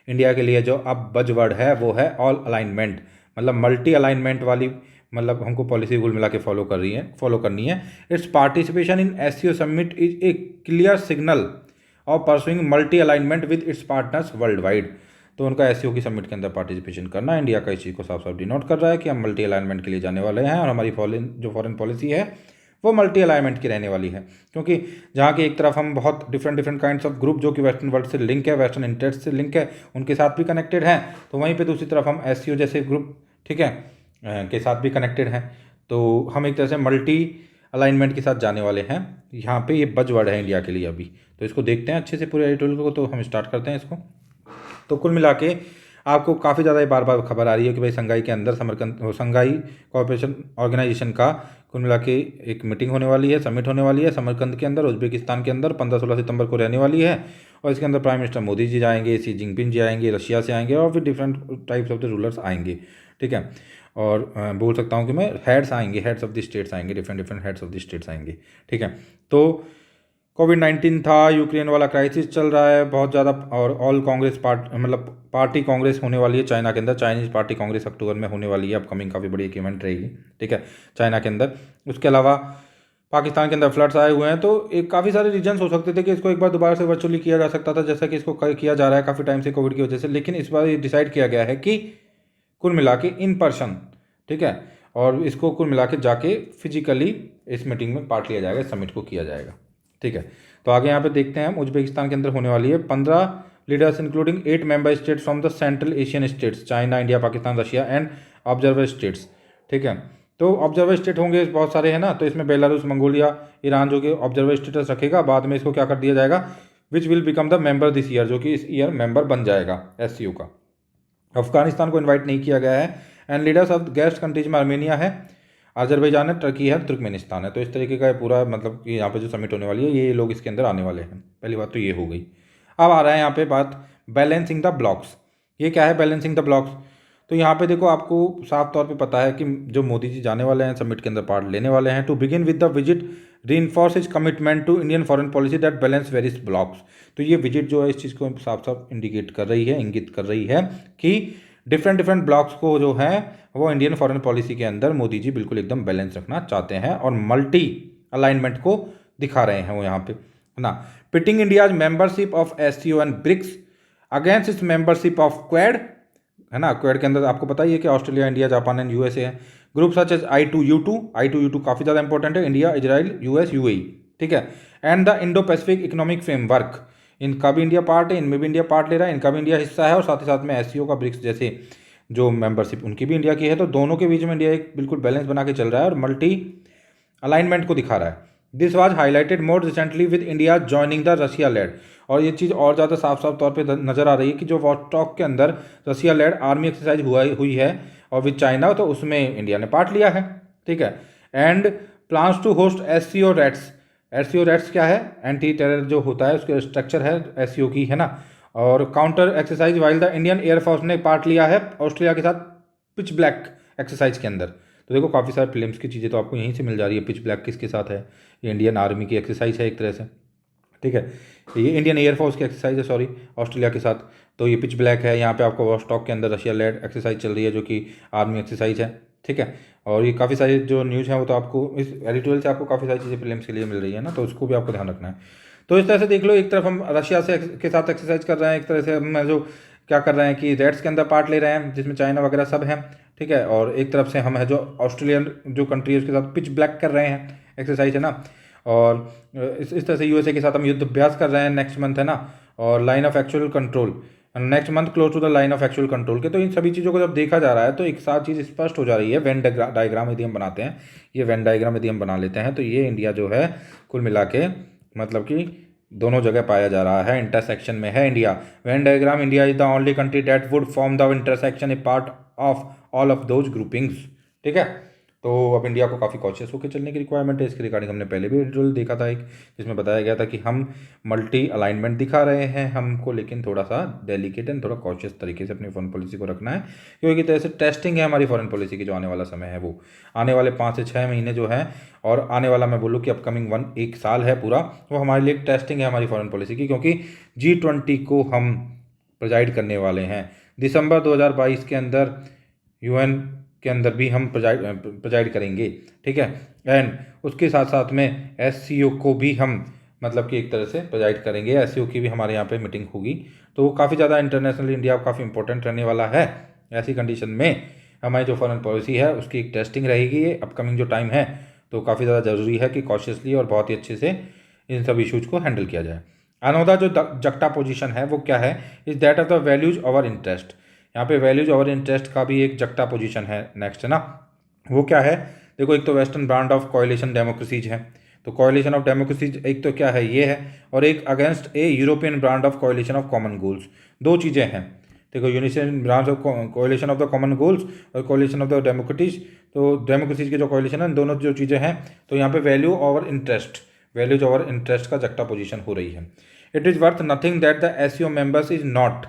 India के लिए जो अब बजवर्ड है वो है ऑल अलाइनमेंट, मतलब मल्टी अलाइनमेंट वाली, मतलब हमको पॉलिसी कुल मिला के फॉलो करनी है। It's participation in SCO summit is a clear signal of pursuing multi alignment with its partners world wide. तो उनका SCO की समिट के अंदर पार्टिसिपेशन करना, इंडिया का इस चीज़ को साफ साफ डिनोट कर रहा है कि हम मल्टी अलाइनमेंट के लिए जाने वाले हैं और हमारी फॉरेन पॉलिसी है वो मल्टी अलाइनमेंट की रहने वाली है। क्योंकि जहाँ की एक तरफ हम बहुत डिफरेंट काइंड्स ऑफ ग्रुप जो कि वेस्टर्न वर्ल्ड से लिंक है, वेस्टर्न इंटरेस्ट से लिंक है, उनके साथ भी कनेक्टेड हैं, तो वहीं पे दूसरी तरफ हम SCO जैसे ग्रुप, ठीक है, के साथ भी कनेक्टेड हैं। तो हम एक तरह से मल्टी अलाइनमेंट के साथ जाने वाले हैं। यहाँ पे ये बजवर्ड है इंडिया के लिए अभी, तो इसको देखते हैं अच्छे से पूरे एडिटोरियल को। तो हम स्टार्ट करते हैं इसको। तो कुल मिला के आपको काफ़ी ज़्यादा बार बार खबर आ रही है कि भाई संघाई के अंदर संघाई कोऑपरेशन ऑर्गेनाइजेशन का कुल मिला के एक मीटिंग होने वाली है, समिट होने वाली है समरकंद के अंदर, उज्बेकिस्तान के अंदर 15-16 सितंबर को रहने वाली है। और इसके अंदर प्राइम मिनिस्टर मोदी जी जाएंगे, सी जिनपिंग जी आएंगे, रशिया से आएंगे, और फिर different types of the rulers आएंगे। ठीक है, और बोल सकता हूँ कि मैं हेड्स आएंगे, हेड्स ऑफ द स्टेट्स आएंगे, different heads of the states आएंगे। ठीक है, तो कोविड-19 था, यूक्रेन वाला क्राइसिस चल रहा है बहुत ज़्यादा, और ऑल कांग्रेस पार्टी कांग्रेस होने वाली है चाइना के अंदर। चाइनीज़ पार्टी कांग्रेस अक्टूबर में होने वाली है, अपकमिंग काफ़ी बड़ी एक इवेंट रहेगी। ठीक है, चाइना के अंदर। उसके अलावा पाकिस्तान के अंदर फ्लड्स आए हुए हैं, तो एक काफ़ी सारे रीजन्स हो सकते थे कि इसको एक बार दोबारा से वर्चुअली किया जा सकता था, जैसा कि इसको किया जा रहा है काफ़ी टाइम से कोविड की वजह से। लेकिन इस बार ये डिसाइड किया गया है कि कुल मिला के इन पर्सन, ठीक है, और इसको कुल मिला के जाके फिजिकली इस मीटिंग में पार्ट लिया जाएगा, समिट को किया जाएगा। ठीक है, तो आगे यहाँ पे देखते हैं हम। उज्बेकिस्तान के अंदर होने वाली है 15 leaders including 8 member states from the central Asian states, China, India, Pakistan, Russia and observer states. ठीक है, तो ऑब्जर्वर स्टेट होंगे बहुत सारे, है ना। तो इसमें बेलारूस, मंगोलिया, ईरान जो कि ऑब्जर्वर स्टेटस रखेगा। बाद में इसको क्या कर दिया जाएगा, which will become the member this year, जो कि इस ईयर मेंबर बन जाएगा SCO का। अफगानिस्तान को इन्वाइट नहीं किया गया है। And leaders of guest countries में आर्मेनिया है, अजरबैजान है, टर्की है, तुर्कमेनिस्तान है। तो इस तरीके का पूरा मतलब कि यहाँ पे जो समिट होने वाली है, ये लोग इसके अंदर आने वाले हैं। पहली बात तो ये हो गई। अब आ रहा है यहाँ पे बात बैलेंसिंग द ब्लॉक्स। ये क्या है बैलेंसिंग द ब्लॉक्स? तो यहाँ पे देखो, आपको साफ तौर पे पता है कि जो मोदी जी जाने वाले हैं, समिट के अंदर पार्ट लेने वाले हैं। To begin with the visit reinforce his commitment to Indian foreign policy that balance various blocs. तो ये विजिट जो है इस चीज़ को साफ साफ इंडिकेट कर रही है, इंगित कर रही है कि डिफरेंट ब्लॉक्स को जो है वो इंडियन फॉरेन पॉलिसी के अंदर मोदी जी बिल्कुल एकदम बैलेंस रखना चाहते हैं, और मल्टी अलाइनमेंट को दिखा रहे हैं वो यहाँ पे, है ना। Pitting India's membership of SCO and BRICS against its membership of Quad, है ना। क्वेड के अंदर आपको पता ही है कि Australia, India, Japan and USA है। ग्रुप सच एज I2U2 काफ़ी ज़्यादा इंपॉर्टेंट है, इंडिया, इजराइल, US, UAE। ठीक है, and the Indo Pacific economic framework, इनका भी इंडिया पार्ट है, इनमें भी इंडिया पार्ट ले रहा है, इनका भी इंडिया हिस्सा है, और साथ ही साथ में SCO का, ब्रिक्स जैसे जो मेंबरशिप उनकी भी इंडिया की है। तो दोनों के बीच में इंडिया एक बिल्कुल बैलेंस बना के चल रहा है और मल्टी अलाइनमेंट को दिखा रहा है। This was highlighted more recently with India joining the Russia led, और ये चीज़ और ज़्यादा साफ तौर पे नज़र आ रही है कि जो वॉस्टॉक के अंदर रशिया लेड आर्मी एक्सरसाइज हुई है और विद चाइना, तो उसमें इंडिया ने पार्ट लिया है। ठीक है, and plans to host SCO RATS. SCO RATS क्या है, एंटी टेरर जो होता है उसके स्ट्रक्चर है SCO की, है ना। और counter exercise while the Indian air force ने पार्ट लिया है ऑस्ट्रेलिया के साथ पिच ब्लैक एक्सरसाइज के अंदर। तो देखो, काफ़ी सारे फिल्म्स की चीज़ें तो आपको यहीं से मिल जा रही है। पिच ब्लैक किसके साथ है, ये इंडियन आर्मी की एक्सरसाइज है एक तरह से। ठीक है, ये इंडियन एयरफोर्स की एक्सरसाइज है, सॉरी, ऑस्ट्रेलिया के साथ। तो ये पिच ब्लैक है, यहाँ पे आपको वॉस्टॉक के अंदर रशिया लेड एक्सरसाइज चल रही है जो कि आर्मी एक्सरसाइज है। ठीक है, और ये काफ़ी सारी जो न्यूज़ है वो तो आपको इस एडिटोरियल से आपको काफ़ी सारी चीज़ें फिल्म्स के लिए मिल रही है ना, तो उसको भी आपको ध्यान रखना है। तो इस तरह से देख लो, एक तरफ हम रशिया से के साथ एक्सरसाइज कर रहे हैं, एक तरह से हम जो क्या कर रहे हैं कि रेड्स के अंदर पार्ट ले रहे हैं जिसमें चाइना वगैरह सब हैं। ठीक है, और एक तरफ से हम है जो ऑस्ट्रेलियन जो कंट्री है उसके साथ पिच ब्लैक कर रहे हैं एक्सरसाइज, है ना। और इस तरह से USA के साथ हम युद्ध अभ्यास कर रहे हैं नेक्स्ट मंथ, है ना। और line of actual control next month close to the line of actual control के। तो इन सभी चीज़ों को जब देखा जा रहा है तो एक साथ चीज़ स्पष्ट हो जा रही है। वेन डायग्राम यदि हम बनाते हैं, ये वेन डायग्राम यदि हम बना लेते हैं, तो ये इंडिया जो है कुल मिला के मतलब कि दोनों जगह पाया जा रहा है, इंटरसेक्शन में है India. Venn diagram, India is the only country that would form the intersection A part of all of those groupings. ठीक है, तो अब इंडिया को काफ़ी कॉशियस होकर चलने की रिक्वायरमेंट है। इसके रिगार्डिंग हमने पहले भी एडिटोरियल देखा था एक, जिसमें बताया गया था कि हम मल्टी अलाइनमेंट दिखा रहे हैं हमको, लेकिन थोड़ा सा डेलिकेट एंड थोड़ा कॉशियस तरीके से अपनी फॉरेन पॉलिसी को रखना है, क्योंकि तरह से टेस्टिंग है हमारी फॉरेन पॉलिसी की। जो आने वाला समय है वो आने वाले 5 से 6 महीने जो है, और आने वाला मैं बोलूँ कि अपकमिंग 1 साल है पूरा, वो हमारे लिए टेस्टिंग है हमारी फॉरेन पॉलिसी की, क्योंकि G20 को हम प्रेजाइड करने वाले हैं दिसंबर 2022 के अंदर। UN के अंदर भी हम प्रेजाइड करेंगे। ठीक है, एंड उसके साथ साथ में SCO को भी हम मतलब कि एक तरह से प्रेजाइड करेंगे। SCO की भी हमारे यहाँ पे मीटिंग होगी, तो वो काफ़ी ज़्यादा इंटरनेशनली इंडिया काफ़ी इंपॉर्टेंट रहने वाला है। ऐसी कंडीशन में हमारी जो फॉरेन पॉलिसी है उसकी एक टेस्टिंग रहेगी ये अपकमिंग जो टाइम है। तो काफ़ी ज़्यादा ज़रूरी है कि कॉशियसली और बहुत ही अच्छे से इन सब इशूज़ को हैंडल किया जाए। अनोदा जो जक्टा पोजिशन है वो क्या है, is that of the values over interest. यहाँ पे वैल्यूज ओवर इंटरेस्ट का भी एक जक्टा पोजीशन है नेक्स्ट, है ना। वो क्या है, देखो एक तो वेस्टर्न ब्रांड ऑफ कोalition डेमोक्रेसीज है, तो कोalition ऑफ डेमोक्रेसीज एक तो क्या है ये है, और एक against A European brand of कोalition of common goals, दो चीज़ें हैं। देखो unison brand of कोalition of the common goals और कोalition ऑफ द डेमोक्रेटीज, तो डेमोक्रेसीज के जो कोalition है दोनों जो चीज़ें हैं, तो यहाँ पे वैल्यूज ओवर इंटरेस्ट का जक्टा पोजिशन हो रही है। It is worth nothing that the SCO members is not,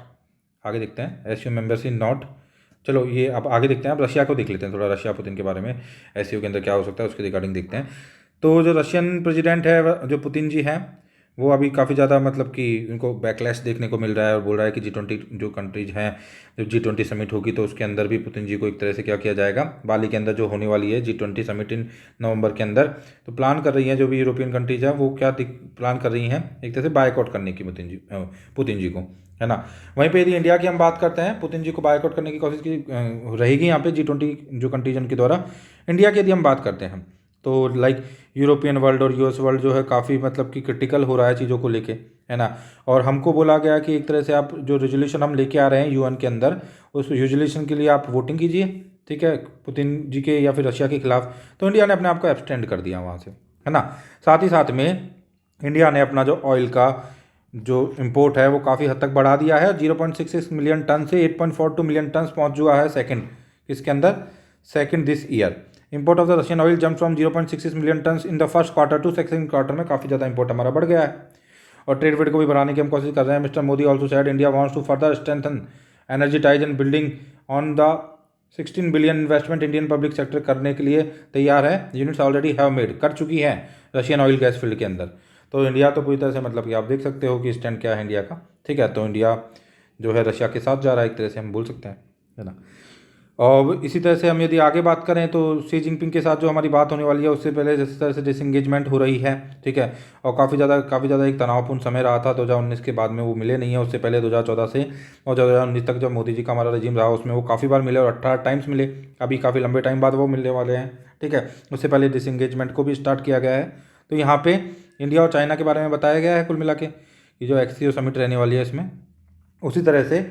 आगे देखते हैं, एससीओ मेंबर्स इज नॉट, चलो ये अब आगे देखते हैं, अब रशिया को देख लेते हैं थोड़ा, रशिया पुतिन के बारे में, एससीओ के अंदर क्या हो सकता है उसके रिगार्डिंग देखते हैं। तो जो रशियन प्रेसिडेंट है जो पुतिन जी हैं, वो अभी काफ़ी ज़्यादा मतलब कि उनको बैकलैश देखने को मिल रहा है, और बोल रहा है कि G20 जो कंट्रीज हैं, जब G20 समिट होगी तो उसके अंदर भी पुतिन जी को एक तरह से क्या किया जाएगा, बाली के अंदर जो होने वाली है G20 समिट इन नवंबर के अंदर, तो प्लान कर रही हैं जो भी यूरोपियन कंट्रीज है वो क्या प्लान कर रही हैं, एक तरह से बायकॉट करने की पुतिन जी को, है ना। वहीं पे यदि इंडिया की हम बात करते हैं, पुतिन जी को बायकॉट करने की कोशिश की रहेगी यहाँ पे G20 जो कंट्रीज उनके द्वारा। इंडिया की यदि हम बात करते हैं तो लाइक यूरोपियन वर्ल्ड और यूएस वर्ल्ड जो है काफ़ी मतलब कि क्रिटिकल हो रहा है चीज़ों को लेके, है ना। और हमको बोला गया कि एक तरह से आप जो रेजोल्यूशन हम लेके आ रहे हैं यूएन के अंदर, उस रेजोल्यूशन के लिए आप वोटिंग कीजिए, ठीक है, पुतिन जी के या फिर रशिया के खिलाफ। तो इंडिया ने अपने आप को एब्सटेंड कर दिया वहाँ से, है ना। साथ ही साथ में इंडिया ने अपना जो ऑयल का जो इम्पोर्ट है वो काफ़ी हद तक बढ़ा दिया है, 0.66 मिलियन टन से 8.42 मिलियन टन पहुँच चुका है सेकेंड, किसके अंदर, second this year. Import of the Russian oil jump from 0.66 million tonne in the first quarter to second quarter में काफ़ी ज़्यादा इंपोर्ट हमारा बढ़ गया है, और ट्रेड वेड को भी बढ़ाने की हम कोशिश कर रहे हैं। Mister Modi also said India wants to further strengthen energy ties and building on the 16 billion investment Indian public sector करने के लिए तैयार है, यूनिट्स ऑलरेडी हैव मेड, कर चुकी हैं रशियन ऑयल गैस फील्ड के अंदर। तो इंडिया तो पूरी तरह से मतलब कि आप देख सकते हो कि स्टैंड क्या है इंडिया का, ठीक है। तो इंडिया जो है रशिया के साथ जा रहा है एक तरह से हम बोल सकते हैं, है ना। और इसी तरह से हम यदि आगे बात करें तो शी जिनपिंग के साथ जो हमारी बात होने वाली है उससे पहले जिस तरह से डिसंगेजमेंट हो रही है, ठीक है, और काफ़ी ज़्यादा एक तनावपूर्ण समय रहा था 2019 के बाद में, वो मिले नहीं है। उससे पहले 2014 से और 2019 तक जब मोदी जी का हमारा रजीम रहा उसमें वो काफ़ी बार मिले और 18 टाइम्स मिले, अभी काफ़ी लंबे टाइम बाद वो मिलने वाले हैं, ठीक है। उससे पहले डिसंगेजमेंट को भी स्टार्ट किया गया है। तो यहाँ पे इंडिया और चाइना के बारे में बताया गया है कुल मिला के, ये जो एक्ससीओ समिट रहने वाली है इसमें। उसी तरह से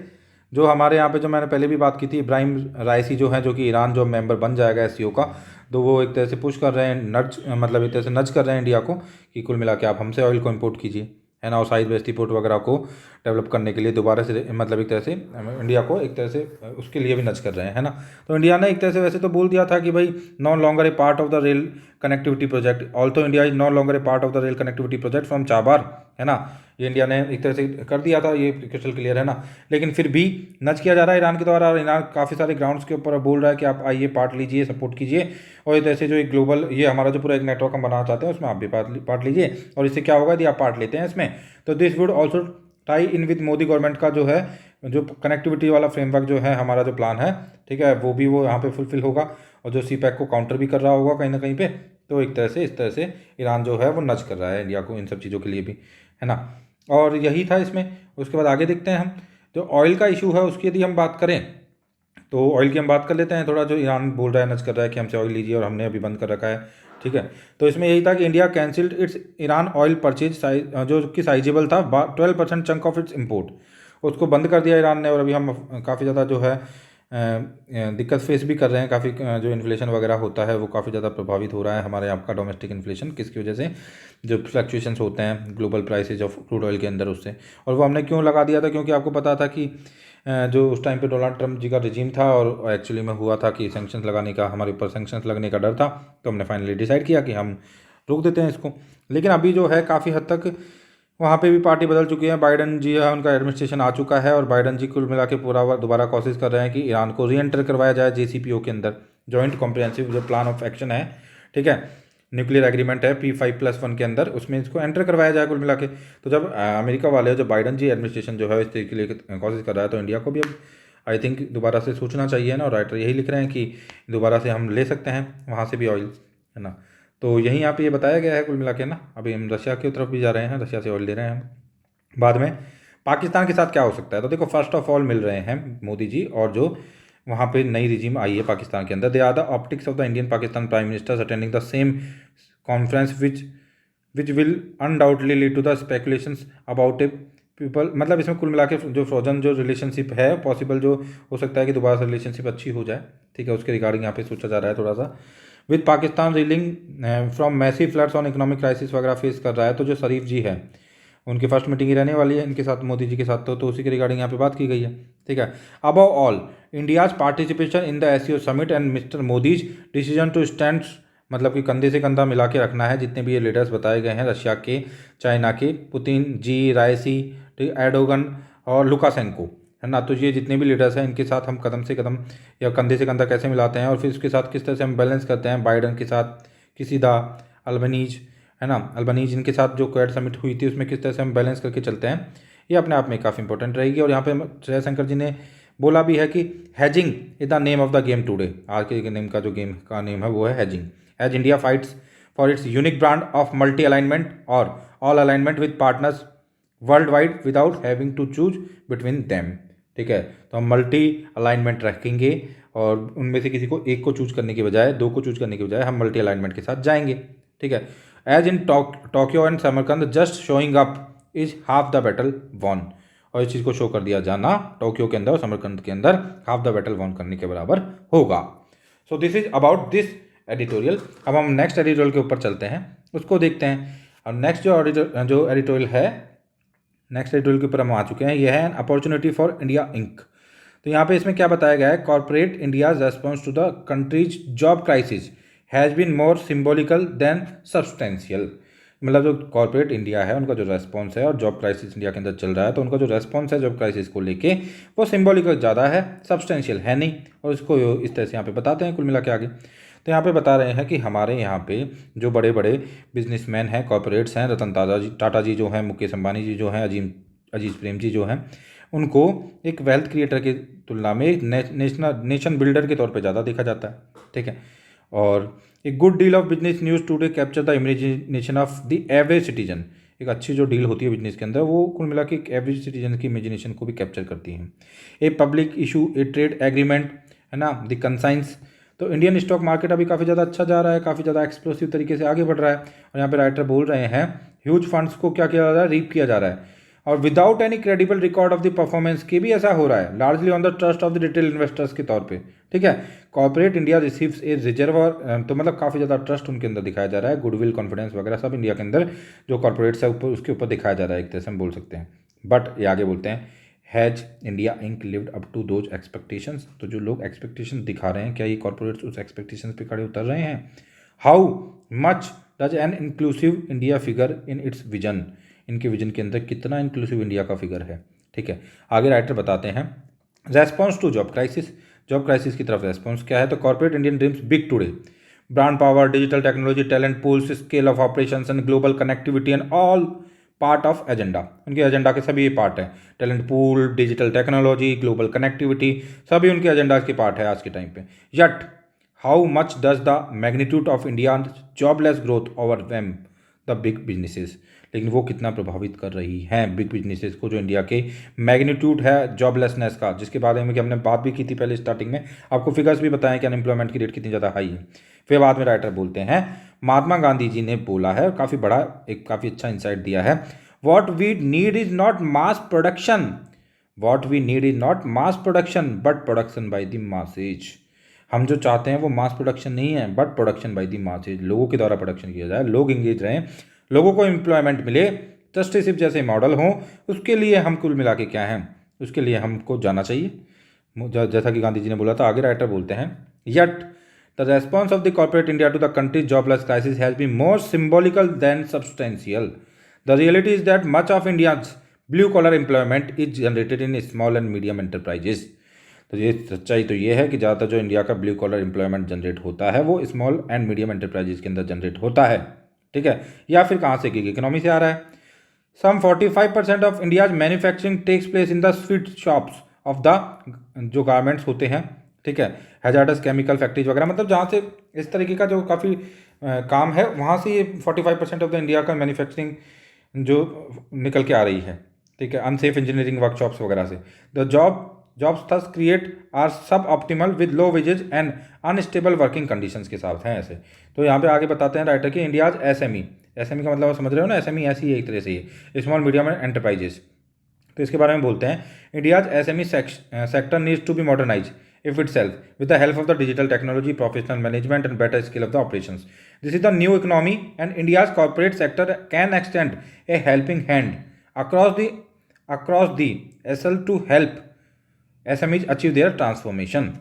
जो हमारे यहाँ पे जो मैंने पहले भी बात की थी, इब्राहिम राइसी जो है, जो कि ईरान जो मेंबर बन जाएगा एससीओ का, तो वो एक तरह से पुश कर रहे हैं, मतलब एक तरह से नज कर रहे हैं इंडिया को कि कुल मिला के आप हमसे ऑयल को इम्पोर्ट कीजिए, है ना, और साइड वेस्ट पोर्ट वगैरह को डेवलप करने के लिए दोबारा से मतलब एक तरह से इंडिया को एक तरह से उसके लिए भी नच कर रहे हैं, है ना। तो इंडिया ने एक तरह से वैसे तो बोल दिया था कि भाई no longer a part of the rail connectivity project, also India is no longer a part of the rail connectivity project from Chabahar, है ना। ये इंडिया ने एक तरह से कर दिया था, ये क्रिस्टल क्लियर है ना। लेकिन फिर भी नच किया जा रहा है ईरान के द्वारा, और ईरान काफ़ी सारे ग्राउंड्स के ऊपर बोल रहा है कि आप आइए पार्ट लीजिए, सपोर्ट कीजिए, और एक जैसे जो एक ग्लोबल ये हमारा जो पूरा एक नेटवर्क हम बनाना चाहते हैं उसमें आप भी पार्ट लीजिए। और इससे क्या होगा यदि आप पार्ट लेते हैं इसमें, तो this would also tie in with Modi government का जो है जो कनेक्टिविटी वाला फ्रेमवर्क जो है हमारा जो प्लान है, ठीक है, वो भी वो यहाँ पे फुलफिल होगा, और जो सीपैक को काउंटर भी कर रहा होगा कहीं ना कहीं पे। तो एक तरह से इस तरह से ईरान जो है वो नच कर रहा है इंडिया को इन सब चीज़ों के लिए भी, है ना। और यही था इसमें। उसके बाद आगे देखते हैं हम, जो ऑयल का इशू है उसकी यदि हम बात करें तो ऑयल की हम बात कर लेते हैं थोड़ा। जो ईरान बोल रहा है, नच कर रहा है कि हमसे ऑयल लीजिए, और हमने अभी बंद कर रखा है, ठीक है। तो इसमें यही था कि India cancelled it's Iran oil purchase जो कि साइजेबल था 12% चंक ऑफ इट्स इम्पोर्ट, उसको बंद कर दिया ईरान ने। और अभी हम काफ़ी ज़्यादा जो है दिक्कत फेस भी कर रहे हैं, काफ़ी जो इन्फ्लेशन वगैरह होता है वो काफ़ी ज़्यादा प्रभावित हो रहा है हमारे यहाँ का डोमेस्टिक इन्फ्लेशन, किसकी वजह से, जो फ्लक्चुएशंस होते हैं global prices of crude oil के अंदर उससे। और वो हमने क्यों लगा दिया था, क्योंकि आपको पता था कि जो उस टाइम पे डोनाल्ड ट्रंप जी का रिजीम था, और एक्चुअली में हुआ था कि सैंक्शंस लगाने का, हमारे ऊपर सैंक्शंस लगने का डर था, तो हमने फाइनली डिसाइड किया कि हम रोक देते हैं इसको। लेकिन अभी जो है काफ़ी हद तक वहाँ पे भी पार्टी बदल चुकी है, बाइडन जी है, उनका एडमिनिस्ट्रेशन आ चुका है, और बाइडन जी कुल मिला के पूरा दोबारा कोशिश कर रहे हैं कि ईरान को री एंटर करवाया जाए JCPO के अंदर, जॉइंट कॉम्प्रिहेंसिव जो प्लान ऑफ एक्शन है, ठीक है, न्यूक्लियर एग्रीमेंट है P5+1 के अंदर, उसमें इसको एंटर करवाया जाए कुल मिला के। तो जब अमेरिका वाले जो बाइडन जी एडमिनिस्ट्रेशन जो है इस तरीके के लिए कोशिश कर रहा है, तो इंडिया को भी अब आई थिंक दोबारा से सोचना चाहिए ना। और राइटर यही लिख रहे हैं कि दोबारा से हम ले सकते हैं वहाँ से भी ऑयल, है ना। तो यही यहाँ पे ये बताया गया है कुल मिला के ना। अभी हम रशिया की तरफ भी जा रहे हैं, रशिया से ऑयल ले रहे हैं हम। बाद में पाकिस्तान के साथ क्या हो सकता है, तो देखो फर्स्ट ऑफ ऑल मिल रहे हैं मोदी जी, और जो वहाँ पे नई रिजीम आई है पाकिस्तान के अंदर, they are the optics of the Indian Pakistan prime ministers attending the same conference which will undoubtedly lead to the speculations about a people. मतलब इसमें कुल मिला के जो फ्रोजन जो रिलेशनशिप है पॉसिबल जो हो सकता है कि दोबारा से रिलेशनशिप अच्छी हो जाए, ठीक है, उसके रिगार्डिंग यहाँ पे सोचा जा रहा है थोड़ा सा। With Pakistan reeling from massive floods on economic crisis वगैरह फेस कर रहा है। तो जो शरीफ जी है उनकी फर्स्ट मीटिंग ही रहने वाली है इनके साथ, मोदी जी के साथ, तो उसी के रिगार्डिंग यहाँ पे बात की गई है। ठीक है, above all India's participation in the SCO summit and mister Modi's decision to stand, मतलब कि कंधे से कंधा मिला के रखना है जितने भी ये लीडर्स बताए गए हैं, रशिया के, चाइना के, पुतिन जी, रायसी, एर्डोगन और लुकाशेंको, है ना। तो ये जितने भी लीडर्स हैं इनके साथ हम कदम से कदम या कंधे से कंधा कैसे मिलाते हैं और फिर उसके साथ किस तरह से हम बैलेंस करते हैं, बाइडन के साथ किसीदा, अल्बनीज, है ना, अल्बनीज इनके साथ जो क्वाड समिट हुई थी उसमें किस तरह से हम बैलेंस करके चलते हैं, ये अपने आप में काफ़ी इंपॉर्टेंट रहेगी। और यहाँ पे जयशंकर जी ने बोला भी है कि hedging is the name of the game today, आज के नेम का जो गेम का नेम है वो है hedging, as India fights for its unique brand of multi alignment और all alignment with partners worldwide without having to choose between them. ठीक है, तो हम मल्टी अलाइनमेंट रखेंगे और उनमें से किसी को एक को चूज करने के बजाय, दो को चूज करने के बजाय हम मल्टी अलाइनमेंट के साथ जाएंगे। ठीक है, as in Tokyo and Samarkand just showing up is half the battle won, और इस चीज़ को शो कर दिया जाना टोक्यो के अंदर और समरकंद के अंदर हाफ द बैटल वॉन करने के बराबर होगा। So this is about this editorial. अब हम नेक्स्ट एडिटोरियल के ऊपर चलते हैं, उसको देखते हैं। और नेक्स्ट जो एडिटोरियल है, नेक्स्ट एडिटोरियल के ऊपर हम आ चुके हैं, यह है an opportunity for India Inc. तो यहाँ पे इसमें क्या बताया गया है, corporate India's response to the country's job crisis has been more symbolical than substantial. मतलब जो कॉर्पोरेट इंडिया है उनका जो रेस्पॉन्स है और जॉब क्राइसिस इंडिया के अंदर चल रहा है, तो उनका जो रेस्पॉन्स है जॉब क्राइसिस को लेके वो सिम्बॉलिकल ज़्यादा है, सब्सटेंशियल है नहीं। और इसको इस तरह से यहाँ पे बताते हैं कुल मिला के आगे। तो यहाँ पे बता रहे हैं कि हमारे यहाँ पे जो बड़े बड़े बिजनेसमैन हैं, कॉर्पोरेट्स हैं, रतन टाटा जी जो हैं, मुकेश अंबानी जी जो हैं, अजीज प्रेम जी जो हैं, उनको एक वेल्थ क्रिएटर की तुलना में एक नेशन बिल्डर के तौर पे ज़्यादा देखा जाता है। ठीक है, और एक good deal of business news today capture the imagination of the average citizen. एक अच्छी जो डील होती है बिजनेस के अंदर वो कुल मिला के एक एवरेज सिटीजन की इमेजिनेशन को भी कैप्चर करती है। A public issue, A trade agreement, है ना, द कंसाइंस। तो इंडियन स्टॉक मार्केट अभी काफ़ी ज़्यादा अच्छा जा रहा है, काफ़ी ज़्यादा एक्सप्लोसिव तरीके से आगे बढ़ रहा है। और यहाँ पे राइटर बोल रहे हैं ह्यूज फंड्स को क्या किया जा रहा है, रीप किया जा रहा है, और without any credible record of the performance के भी ऐसा हो रहा है, largely on the trust of the retail investors के तौर पे। ठीक है, corporate India receives a reserve, तो मतलब काफ़ी ज़्यादा ट्रस्ट उनके अंदर दिखाया जा रहा है, गुडविल, कॉन्फिडेंस वगैरह सब इंडिया के अंदर जो कॉर्पोरेट्स है ऊपर उसके ऊपर दिखाया जा रहा है, एक तरह से हम बोल सकते हैं। बट ये आगे बोलते हैं, has India Inc lived up to those expectations. तो जो लोग एक्सपेक्टेशन दिखा रहे हैं, क्या ये कॉर्पोरेट्स उस एक्सपेक्टेशंस पे खड़े उतर रहे हैं? How much does an inclusive India figure in its vision. इनके विजन के अंदर कितना इंक्लूसिव इंडिया का फिगर है। ठीक है, आगे राइटर बताते हैं, response to job crisis, job crisis की तरफ रेस्पॉन्स क्या है? तो corporate Indian dreams big today, brand power, digital technology, talent pools, scale of operations and global connectivity and all part of agenda. उनके एजेंडा के सभी ये पार्ट हैं, talent pool, digital technology, global connectivity, सभी उनके एजेंडा के part है आज के टाइम पे। Yet how much does the magnitude of India jobless growth overwhelm the big businesses. लेकिन वो कितना प्रभावित कर रही हैं बिग बिजनेसेस को, जो इंडिया के मैग्नीट्यूड है जॉबलेसनेस का, जिसके बारे में कि हमने बात भी की थी पहले स्टार्टिंग में, आपको फिगर्स भी बताएं कि अनएम्प्लॉयमेंट की रेट कितनी ज़्यादा हाई है। फिर बाद में राइटर बोलते हैं, महात्मा गांधी जी ने बोला है, काफ़ी बड़ा एक काफ़ी अच्छा इंसाइट दिया है, what we need is not mass production, what we need is not mass production but production by the masses. हम जो चाहते हैं वो मास प्रोडक्शन नहीं है, but production by the masses, लोगों के द्वारा प्रोडक्शन किया जाए, लोग इंगेज रहें, लोगों को एम्प्लॉयमेंट मिले, ट्रस्टीशिप जैसे मॉडल हों, उसके लिए हम कुल मिला के क्या हैं, उसके लिए हमको जाना चाहिए, जैसा कि गांधी जी ने बोला था। आगे राइटर बोलते हैं, yet the response of the corporate India to the country's jobless crisis has been more symbolical than substantial. The reality is that much of India's blue collar employment is generated in small and medium enterprises. तो ये सच्चाई तो ये है कि ज़्यादातर जो India का ब्लू कॉलर एम्प्लॉयमेंट जनरेट होता है वो स्मॉल एंड मीडियम एंटरप्राइजेस के अंदर जनरेट होता है। ठीक है, या फिर कहाँ से, गिग इकोनॉमी से आ रहा है। Some 45% of India's manufacturing takes place in the sweat shops of the जो गारमेंट्स होते हैं। ठीक है, हैजार्डस केमिकल फैक्ट्रीज वगैरह, मतलब जहाँ से इस तरीके का जो काफ़ी काम है वहाँ से ये 45% ऑफ द इंडिया का मैन्युफैक्चरिंग जो निकल के आ रही है। ठीक है, अनसेफ इंजीनियरिंग वर्कशॉप्स वगैरह से। The jobs thus create are suboptimal with low wages and unstable working conditions के साथ हैं ऐसे। तो यहाँ पे आगे बताते हैं राइटर कि इंडियाज एसएमई का मतलब समझ रहे हो ना, एसएमई ऐसी है एक तरह से, ये स्मॉल मीडियम एंटरप्राइजेस। तो इसके बारे में बोलते हैं, India's SME sector needs to be modernize if itself with the help of the digital technology, professional management and better skill of the operations. This is the new economy and India's corporate sector can extend a helping hand across the SL to help SMEs achieve their transformation.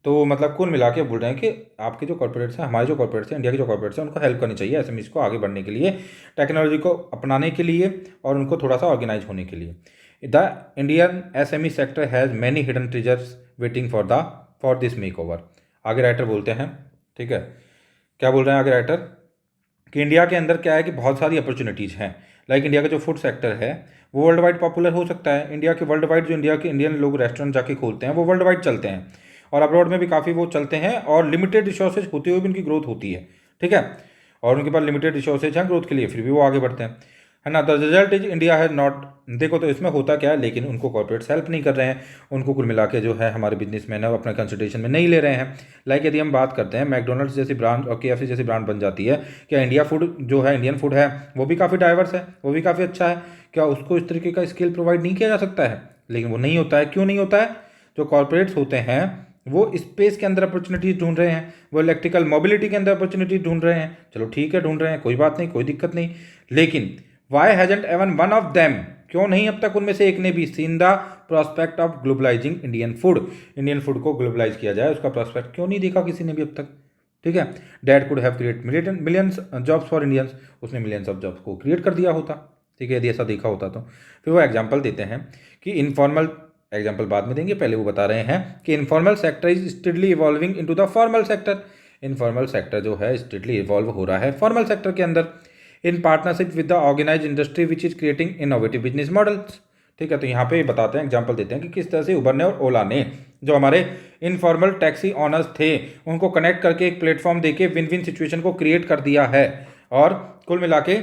तो मतलब कुल मिला के बोल रहे हैं कि आपके जो कॉर्पोरेट्स हैं, हमारे जो कॉर्पोरेट्स हैं, इंडिया के जो कॉर्पोरेट्स हैं, उनको हेल्प करनी चाहिए एसएमईज को आगे बढ़ने के लिए, टेक्नोलॉजी को अपनाने के लिए और उनको थोड़ा सा ऑर्गेनाइज होने के लिए। The Indian SME sector has many hidden treasures waiting for this make over. आगे राइटर बोलते हैं, ठीक है, क्या बोल रहे हैं आगे राइटर कि इंडिया के अंदर क्या है कि बहुत सारी अपॉर्चुनिटीज़ हैं। लाइक इंडिया का जो फूड सेक्टर है वो वर्ल्ड वाइड पॉपुलर हो सकता है। इंडिया के वर्ल्ड वाइड जो इंडिया के इंडियन लोग रेस्टोरेंट जाके खोलते हैं वो वर्ल्ड वाइड चलते हैं और अब्रॉड में भी काफ़ी वो चलते हैं और लिमिटेड रिसोर्सेज होते हुए भी उनकी ग्रोथ होती है, ठीक है, और उनके पास लिमिटेड रिसोर्सेज हैं ग्रोथ के लिए, फिर भी वो आगे बढ़ते हैं, है ना। द रिजल्ट इज इंडिया है नॉट, देखो तो इसमें होता क्या है, लेकिन उनको कॉर्पोरेट्स हेल्प नहीं कर रहे हैं, उनको कुल मिला के जो है हमारे बिजनेसमैन है वो अपना कंसिडरेशन में नहीं ले रहे हैं। लाइक यदि हम बात करते हैं मैकडोनल्ड्स जैसी ब्रांड और KFC जैसी ब्रांड बन जाती है, क्या इंडिया फूड जो है, इंडियन फूड है, वो भी काफ़ी डाइवर्स है, वो भी काफ़ी अच्छा है, क्या उसको इस तरीके का स्किल प्रोवाइड नहीं किया जा सकता है? लेकिन वो नहीं होता है। क्यों नहीं होता है? जो कॉर्पोरेट्स होते हैं वो स्पेस के अंदर अपॉर्चुनिटीज ढूंढ रहे हैं, वो इलेक्ट्रिकल मोबिलिटी के अंदर अपॉर्चुनिटीज ढूंढ रहे हैं, चलो ठीक है ढूंढ रहे हैं, कोई बात नहीं, कोई दिक्कत नहीं, लेकिन why hasn't even one of them, क्यों नहीं अब तक उनमें से एक ने भी seen the prospect of globalising Indian food को ग्लोबलाइज किया जाए, उसका प्रोस्पेक्ट क्यों नहीं देखा किसी ने भी अब तक, ठीक है। That could have create millions jobs for Indians, उसने मिलियंस ऑफ जॉब्स को क्रिएट कर दिया होता, ठीक है, यदि ऐसा देखा होता तो। फिर वो एग्जाम्पल देते हैं कि इनफॉर्मल, एग्जाम्पल बाद में देंगे, पहले वो बता रहे हैं कि informal sector is steadily evolving into the formal sector. Informal sector जो है स्टेडली इवॉल्व हो रहा है फॉर्मल सेक्टर के अंदर, in partnership with the organize industry which is creating innovative business models, ठीक है। तो यहाँ पे बताते हैं, एग्जाम्पल देते हैं कि किस तरह से उबर ने और ओला ने जो हमारे इनफॉर्मल टैक्सी ऑनर्स थे उनको कनेक्ट करके एक प्लेटफॉर्म देके विन विन सिचुएशन को क्रिएट कर दिया है और कुल मिला के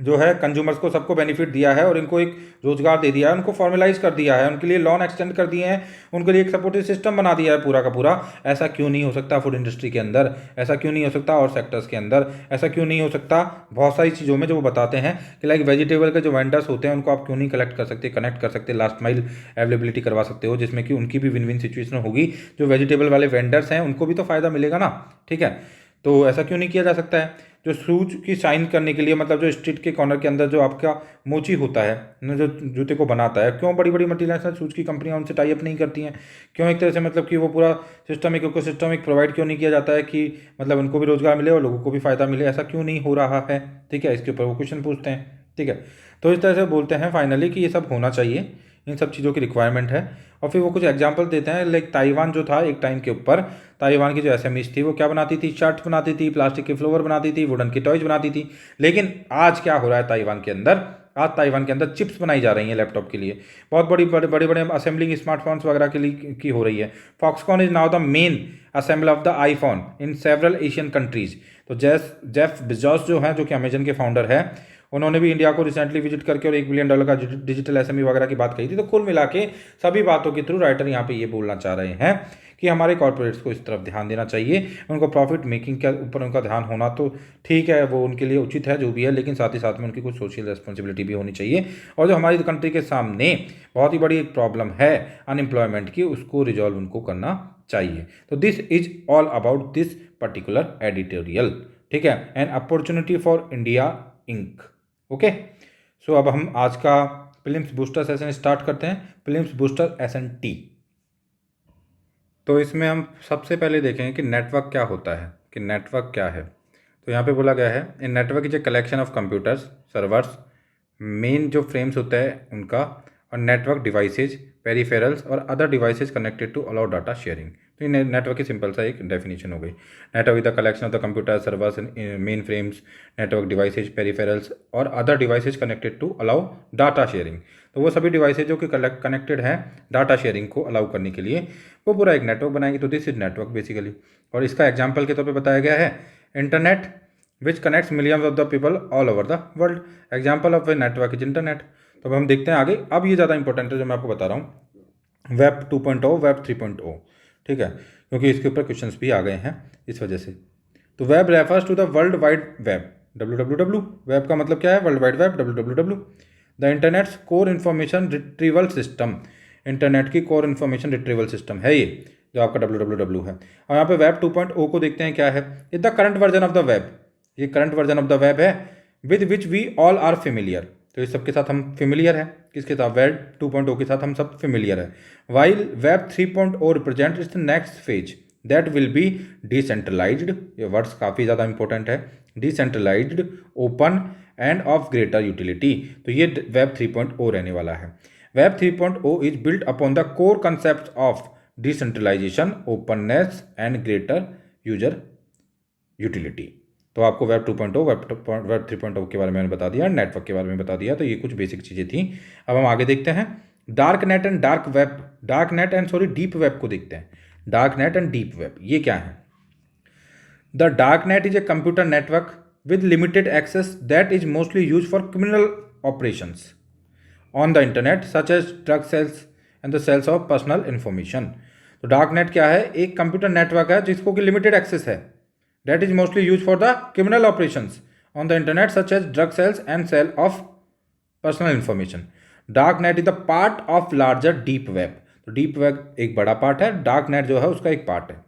जो है कंज्यूमर्स को सबको बेनिफिट दिया है और इनको एक रोजगार दे दिया है, उनको फॉर्मलाइज कर दिया है, उनके लिए लोन एक्सटेंड कर दिए हैं, उनके लिए एक सपोर्टिव सिस्टम बना दिया है पूरा का पूरा। ऐसा क्यों नहीं हो सकता फूड इंडस्ट्री के अंदर, ऐसा क्यों नहीं हो सकता और सेक्टर्स के अंदर, ऐसा क्यों नहीं हो सकता बहुत सारी चीज़ों में जो वो बताते हैं कि लाइक वेजिटेबल के जो वेंडर्स होते हैं उनको आप क्यों नहीं कलेक्ट कर सकते, कनेक्ट कर सकते, लास्ट माइल अवेलेबिलिटी करवा सकते हो, जिसमें कि उनकी भी विन विन सिचुएशन होगी, जो वेजिटेबल वाले वेंडर्स हैं उनको भी तो फायदा मिलेगा ना, ठीक है। तो ऐसा क्यों नहीं किया जा सकता है? जो शूज की शाइन करने के लिए, मतलब जो स्ट्रीट के कॉर्नर के अंदर जो आपका मोची होता है ना, जो जूते को बनाता है, क्यों बड़ी बड़ी मल्टीनेशनल शूज की कंपनियां उनसे टाई अप नहीं करती हैं? क्यों एक तरह से मतलब कि वो पूरा सिस्टम एक इकोसिस्टम एक प्रोवाइड क्यों नहीं किया जाता है कि मतलब उनको भी रोजगार मिले और लोगों को भी फायदा मिले? ऐसा क्यों नहीं हो रहा है, ठीक है, इसके ऊपर वो क्वेश्चन पूछते हैं, ठीक है। तो इस तरह से बोलते हैं फाइनली कि ये सब होना चाहिए, इन सब चीज़ों की रिक्वायरमेंट है। और फिर वो कुछ एग्जांपल देते हैं, लाइक ताइवान जो था एक टाइम के ऊपर, ताइवान की जो एसएमईज थी वो क्या बनाती थी, शर्ट्स बनाती थी, प्लास्टिक के फ्लोवर बनाती थी, वुडन की टॉयज बनाती थी। लेकिन आज क्या हो रहा है ताइवान के अंदर? आज ताइवान के अंदर चिप्स बनाई जा रही हैं लैपटॉप के लिए, बहुत बड़े बड़े असेंबलिंग स्मार्टफोन्स वगैरह के लिए की हो रही है। Foxconn is now the main assemble of the iPhone in several Asian countries. तो जेफ बेजोस जो हैं, जो कि अमेजन के फाउंडर है, उन्होंने भी इंडिया को रिसेंटली विजिट करके और $1 बिलियन का डिजिटल एसएमई वगैरह की बात कही थी। तो कुल मिला के सभी बातों के थ्रू राइटर यहाँ पे ये बोलना चाह रहे हैं कि हमारे कॉर्पोरेट्स को इस तरफ ध्यान देना चाहिए, उनको प्रॉफिट मेकिंग के ऊपर उनका ध्यान होना तो ठीक है, वो उनके लिए उचित है जो भी है, लेकिन साथ ही साथ में उनकी कुछ सोशल रेस्पॉन्सिबिलिटी भी होनी चाहिए। और जो हमारी कंट्री के सामने बहुत ही बड़ी एक प्रॉब्लम है अनएम्प्लॉयमेंट की, उसको रिजॉल्व उनको करना चाहिए। तो this is all about this particular editorial, ठीक है, an opportunity for India Inc. Okay, so अब हम आज का प्रीलिम्स बूस्टर सेशन स्टार्ट करते हैं, प्रीलिम्स बूस्टर SNT। तो इसमें हम सबसे पहले देखेंगे कि नेटवर्क क्या होता है, कि नेटवर्क क्या है। तो यहाँ पे बोला गया है, in network is a collection of computers, servers, main जो फ्रेम्स होता है उनका, और नेटवर्क डिवाइसेज, पेरिफेरल्स और other devices connected to allow data sharing. तो ये नेटवर्क की सिंपल सा एक डेफिनेशन हो गई। Network is the collection of the computer, servers, mainframes, network devices, peripherals और other devices connected to allow data sharing. तो वो सभी डिवाइसेज जो कि कनेक्टेड हैं डाटा शेयरिंग को अलाउ करने के लिए, वो पूरा एक नेटवर्क बनाएंगे। तो दिस इज नेटवर्क बेसिकली। और इसका एग्जाम्पल के तौर पर बताया गया है internet which connects millions of the people all over the world. Example of a network is internet. तो अब हम देखते हैं आगे। अब ये ज़्यादा इंपॉर्टेंट है जो मैं आपको बता रहा हूँ, वेब 2.0, वेब 3.0, ठीक है, क्योंकि इसके ऊपर क्वेश्चंस भी आ गए हैं इस वजह से। तो web refers to the world wide web, WWW। Web का मतलब क्या है? World wide web, WWW। The internet's core information retrieval system, internet की कोर इन्फॉर्मेशन रिट्रीवल सिस्टम है ये, जो आपका www है। और यहाँ पे वेब 2.0 को देखते हैं क्या है। Is the current version of the web, ये current version of the web है with which we all are familiar. तो इस सब के साथ हम फेमिलियर हैं, किसके साथ, वेब 2.0 के साथ हम सब फेमिलियर है। While web 3.0 represent its next phase that will be decentralized, ये वर्ड्स काफ़ी ज़्यादा इंपॉर्टेंट है, decentralized, open and of greater utility. तो ये वेब 3.0 रहने वाला है। Web 3.0 is built upon the core concept of decentralization, openness and greater user utility. तो आपको वेब 2.0, वेब 3.0 के बारे में मैंने बता दिया, नेटवर्क के बारे में बता दिया। तो ये कुछ बेसिक चीज़ें थी। अब हम आगे देखते हैं dark net and dark web, dark net and deep web को देखते हैं। Dark net and deep web ये क्या है। The dark net is a computer network with limited access that is mostly used for criminal operations on the internet such as drug sales and the sales of personal information। तो dark net क्या है, एक computer network है जिसको कि limited access है, that is mostly used for the criminal operations on the internet such as drug sales and sale of personal information। Dark net is the part of larger deep web. तो deep web एक बड़ा part है, dark net जो है उसका एक part है